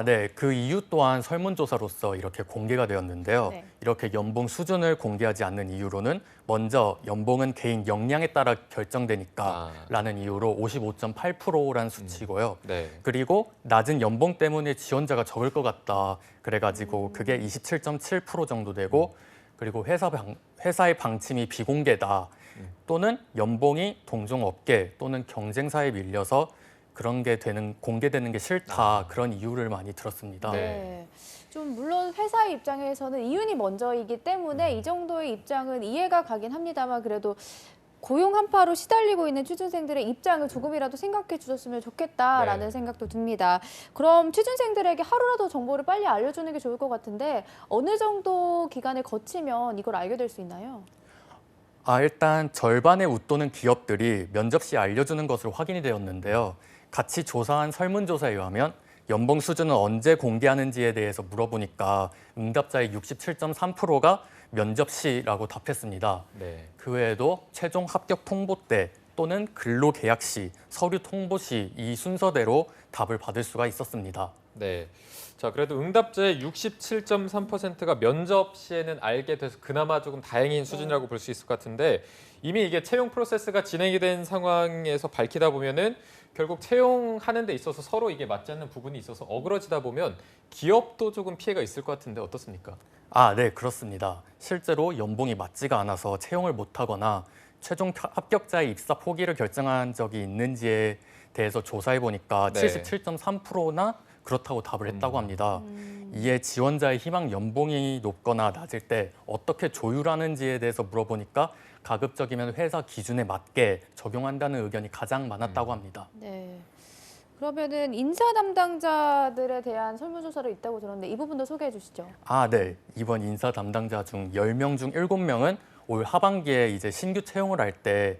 네. 그 이유 또한 설문조사로서 이렇게 공개가 되었는데요. 네. 이렇게 연봉 수준을 공개하지 않는 이유로는 먼저 연봉은 개인 역량에 따라 결정되니까 라는 이유로 55.8%란 수치고요. 네. 그리고 낮은 연봉 때문에 지원자가 적을 것 같다. 그래가지고 그게 27.7% 정도 되고 그리고 회사의 방침이 비공개다. 또는 연봉이 동종업계 또는 경쟁사에 밀려서 그런 게 공개되는 게 싫다. 그런 이유를 많이 들었습니다. 네. 좀 물론 회사의 입장에서는 이윤이 먼저이기 때문에 이 정도의 입장은 이해가 가긴 합니다만 그래도 고용 한파로 시달리고 있는 취준생들의 입장을 조금이라도 생각해 주셨으면 좋겠다라는 생각도 듭니다. 그럼 취준생들에게 하루라도 정보를 빨리 알려주는 게 좋을 것 같은데 어느 정도 기간을 거치면 이걸 알게 될 수 있나요? 일단 절반의 웃도는 기업들이 면접 시 알려주는 것으로 확인이 되었는데요. 같이 조사한 설문조사에 의하면 연봉 수준은 언제 공개하는지에 대해서 물어보니까 응답자의 67.3%가 면접 시라고 답했습니다. 네. 그 외에도 최종 합격 통보 때 또는 근로계약 시, 서류 통보 시 이 순서대로 답을 받을 수가 있었습니다. 네. 자, 그래도 응답자의 67.3%가 면접 시에는 알게 돼서 그나마 조금 다행인 수준이라고 볼 수 있을 것 같은데 이미 이게 채용 프로세스가 진행이 된 상황에서 밝히다 보면은 결국 채용하는 데 있어서 서로 이게 맞지 않는 부분이 있어서 어그러지다 보면 기업도 조금 피해가 있을 것 같은데 어떻습니까? 네, 그렇습니다. 실제로 연봉이 맞지가 않아서 채용을 못하거나 최종 합격자의 입사 포기를 결정한 적이 있는지에 대해서 조사해 보니까 77.3%나 그렇다고 답을 했다고 합니다. 이에 지원자의 희망 연봉이 높거나 낮을 때 어떻게 조율하는지에 대해서 물어보니까 가급적이면 회사 기준에 맞게 적용한다는 의견이 가장 많았다고 합니다. 네. 그러면은 인사 담당자들에 대한 설문조사도 있다고 들었는데 이 부분도 소개해 주시죠. 네. 이번 인사 담당자 중 10명 중 7명은 올 하반기에 이제 신규 채용을 할 때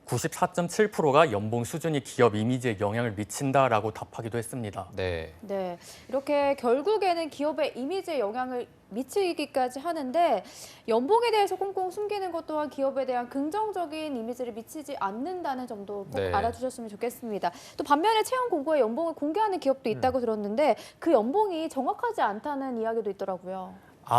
94.7%가 연봉 수준이 기업 이미지에 영향을 미친다라고 답하기도 했습니다. 네. 네. 이렇게 결국에는 기업의 이미지에 영향을 미치기까지 하는데 연봉에 대해서 꽁꽁 숨기는 것 또한 기업에 대한 긍정적인 이미지를 미치지 않는다는 점도 꼭 알아주셨으면 좋겠습니다. 또 반면에 채용 공고에 연봉을 공개하는 기업도 있다고 들었는데 그 연봉이 정확하지 않다는 이야기도 있더라고요.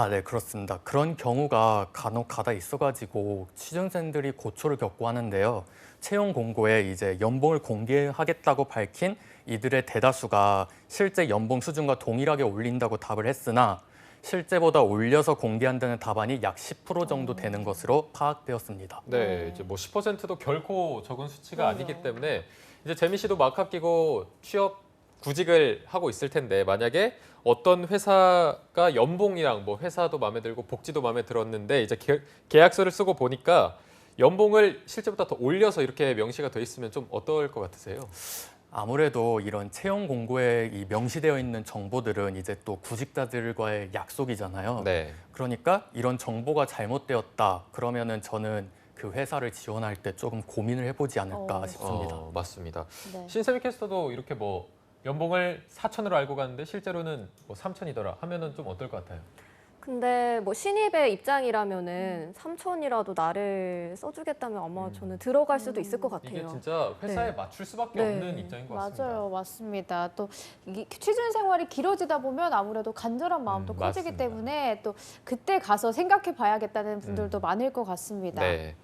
네, 그렇습니다. 그런 경우가 간혹 가다 있어가지고 취준생들이 고초를 겪고 하는데요. 채용 공고에 이제 연봉을 공개하겠다고 밝힌 이들의 대다수가 실제 연봉 수준과 동일하게 올린다고 답을 했으나 실제보다 올려서 공개한다는 답안이 약 10% 정도 되는 것으로 파악되었습니다. 네, 이제 뭐 10%도 결코 적은 수치가 아니기 때문에 이제 재미 씨도 막 합기고 취업 구직을 하고 있을 텐데 만약에 어떤 회사가 연봉이랑 뭐 회사도 마음에 들고 복지도 마음에 들었는데 이제 계약서를 쓰고 보니까 연봉을 실제보다 더 올려서 이렇게 명시가 돼 있으면 좀 어떨 것 같으세요? 아무래도 이런 채용 공고에 이 명시되어 있는 정보들은 이제 또 구직자들과의 약속이잖아요. 네. 그러니까 이런 정보가 잘못되었다. 그러면은 저는 그 회사를 지원할 때 조금 고민을 해보지 않을까 싶습니다. 맞습니다. 네. 신세미 캐스터도 이렇게 뭐 연봉을 4천으로 알고 갔는데 실제로는 뭐 3천이더라 하면은 좀 어떨 것 같아요? 근데 뭐 신입의 입장이라면은 3천이라도 나를 써주겠다면 아마 저는 들어갈 수도 있을 것 같아요. 이게 진짜 회사에 맞출 수밖에 없는 입장인 것 같습니다. 맞아요, 맞습니다. 또 이게 취준 생활이 길어지다 보면 아무래도 간절한 마음도 커지기 맞습니다. 때문에 또 그때 가서 생각해 봐야겠다는 분들도 많을 것 같습니다. 네.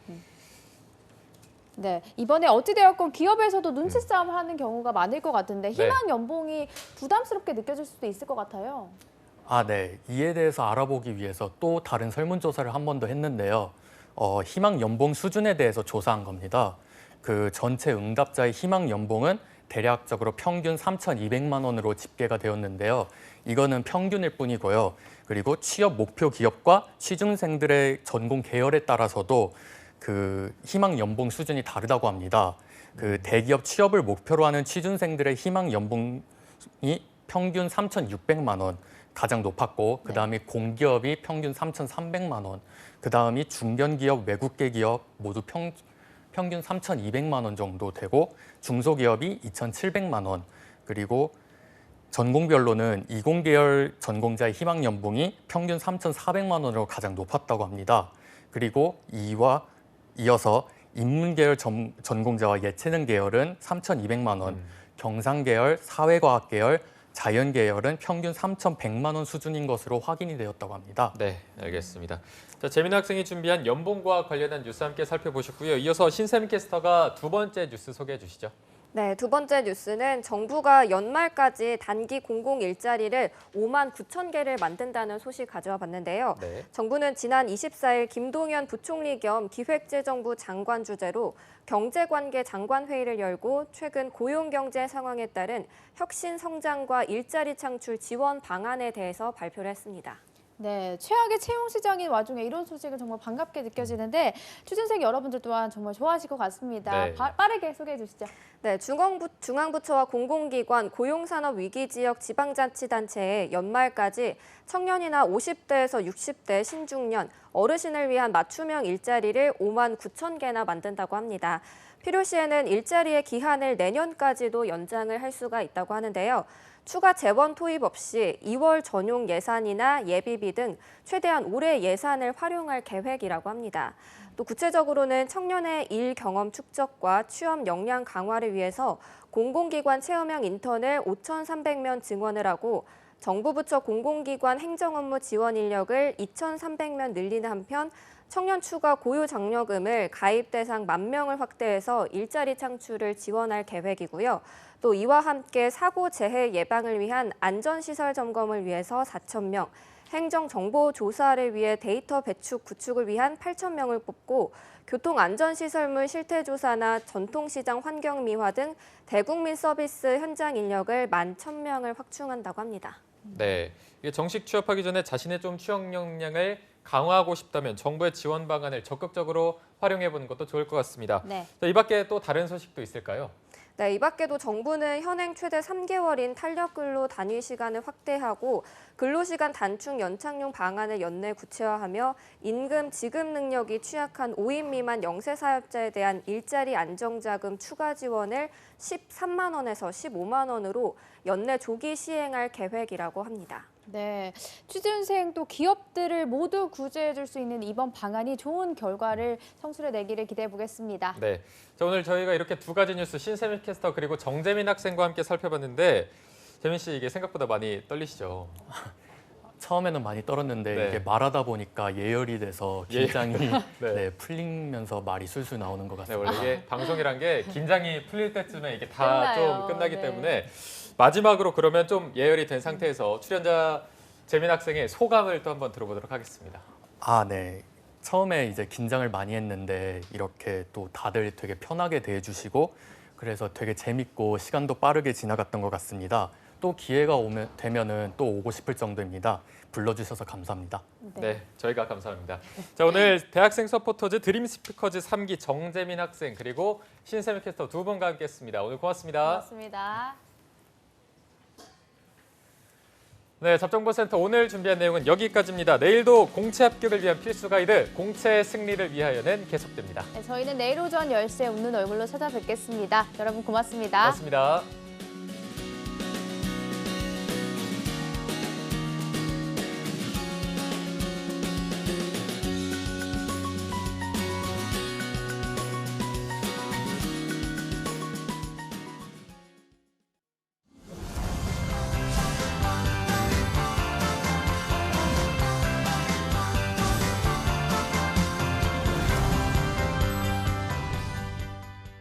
네, 이번에 어찌되었건 기업에서도 눈치 싸움을 하는 경우가 많을 것 같은데 희망 연봉이 부담스럽게 느껴질 수도 있을 것 같아요. 네. 이에 대해서 알아보기 위해서 또 다른 설문조사를 한 번 더 했는데요. 희망 연봉 수준에 대해서 조사한 겁니다. 그 전체 응답자의 희망 연봉은 대략적으로 평균 3,200만 원으로 집계가 되었는데요. 이거는 평균일 뿐이고요. 그리고 취업 목표 기업과 취준생들의 전공 계열에 따라서도 그 희망 연봉 수준이 다르다고 합니다. 그 대기업 취업을 목표로 하는 취준생들의 희망 연봉이 평균 3,600만 원 가장 높았고 그다음이 공기업이 평균 3,300만 원, 그다음이 중견기업, 외국계 기업 모두 평균 3,200만 원 정도 되고 중소기업이 2,700만 원, 그리고 전공별로는 이공계열 전공자의 희망 연봉이 평균 3,400만 원으로 가장 높았다고 합니다. 그리고 이어서 인문계열 전공자와 예체능 계열은 3,200만 원, 경상계열, 사회과학계열, 자연 계열은 평균 3,100만 원 수준인 것으로 확인이 되었다고 합니다. 네, 알겠습니다. 자, 재민아 학생이 준비한 연봉과 관련한 뉴스 함께 살펴보셨고요. 이어서 신세미 캐스터가 두 번째 뉴스 소개해 주시죠. 네, 두 번째 뉴스는 정부가 연말까지 단기 공공 일자리를 5만 9천 개를 만든다는 소식 가져와 봤는데요. 네. 정부는 지난 24일 김동연 부총리 겸 기획재정부 장관 주재로 경제관계 장관회의를 열고 최근 고용경제 상황에 따른 혁신 성장과 일자리 창출 지원 방안에 대해서 발표를 했습니다. 네, 최악의 채용 시장인 와중에 이런 소식은 정말 반갑게 느껴지는데 취준생 여러분들 또한 정말 좋아하실 것 같습니다. 네. 빠르게 소개해 주시죠. 네, 중앙부처와 공공기관, 고용산업 위기지역 지방자치단체에 연말까지 청년이나 50대에서 60대 신중년, 어르신을 위한 맞춤형 일자리를 5만 9천 개나 만든다고 합니다. 필요시에는 일자리의 기한을 내년까지도 연장을 할 수가 있다고 하는데요. 추가 재원 투입 없이 2월 전용 예산이나 예비비 등 최대한 올해 예산을 활용할 계획이라고 합니다. 또 구체적으로는 청년의 일 경험 축적과 취업 역량 강화를 위해서 공공기관 체험형 인턴을 5,300명 증원을 하고 정부 부처 공공기관 행정업무 지원 인력을 2,300명 늘리는 한편 청년 추가 고유 장려금을 가입 대상 10,000명을 확대해서 일자리 창출을 지원할 계획이고요. 또 이와 함께 사고 재해 예방을 위한 안전시설 점검을 위해서 4,000명, 행정정보조사를 위해 데이터 배축 구축을 위한 8,000명을 뽑고 교통안전시설물 실태조사나 전통시장 환경미화 등 대국민 서비스 현장 인력을 11,000명을 확충한다고 합니다. 네, 이게 정식 취업하기 전에 자신의 좀 취업 역량을 강화하고 싶다면 정부의 지원 방안을 적극적으로 활용해 보는 것도 좋을 것 같습니다. 네. 자, 이 밖에 또 다른 소식도 있을까요? 네, 이 밖에도 정부는 현행 최대 3개월인 탄력근로 단위 시간을 확대하고 근로시간 단축 연장용 방안을 연내 구체화하며 임금 지급 능력이 취약한 5인 미만 영세 사업자에 대한 일자리 안정자금 추가 지원을 13만 원에서 15만 원으로 연내 조기 시행할 계획이라고 합니다. 네, 취준생 또 기업들을 모두 구제해 줄 수 있는 이번 방안이 좋은 결과를 성취해내기를 기대해 보겠습니다. 네, 자, 오늘 저희가 이렇게 두 가지 뉴스 신세미 캐스터 그리고 정재민 학생과 함께 살펴봤는데 재민 씨 이게 생각보다 많이 떨리시죠? 처음에는 많이 떨었는데 네. 이게 말하다 보니까 예열이 돼서 긴장이 네. 네, 풀리면서 말이 술술 나오는 것 네, 같습니다. 원래 이게 방송이란 게 긴장이 풀릴 때쯤에 이게 다 좀 끝나요. 끝나기 네. 때문에 마지막으로 그러면 좀 예열이 된 상태에서 출연자 재민 학생의 소감을 또 한번 들어보도록 하겠습니다. 아, 네. 처음에 이제 긴장을 많이 했는데 이렇게 또 다들 되게 편하게 대해주시고 그래서 되게 재밌고 시간도 빠르게 지나갔던 것 같습니다. 또 기회가 되면은 또 오고 싶을 정도입니다. 불러주셔서 감사합니다. 네, 저희가 감사합니다. 자, 오늘 대학생 서포터즈 드림 스피커즈 3기 정재민 학생 그리고 신세미 캐스터 두 분과 함께했습니다. 오늘 고맙습니다. 고맙습니다. 네, 잡정보센터 오늘 준비한 내용은 여기까지입니다. 내일도 공채 합격을 위한 필수 가이드, 공채 승리를 위하여는 계속됩니다. 네, 저희는 내일 오전 10시에 웃는 얼굴로 찾아뵙겠습니다. 여러분 고맙습니다. 고맙습니다.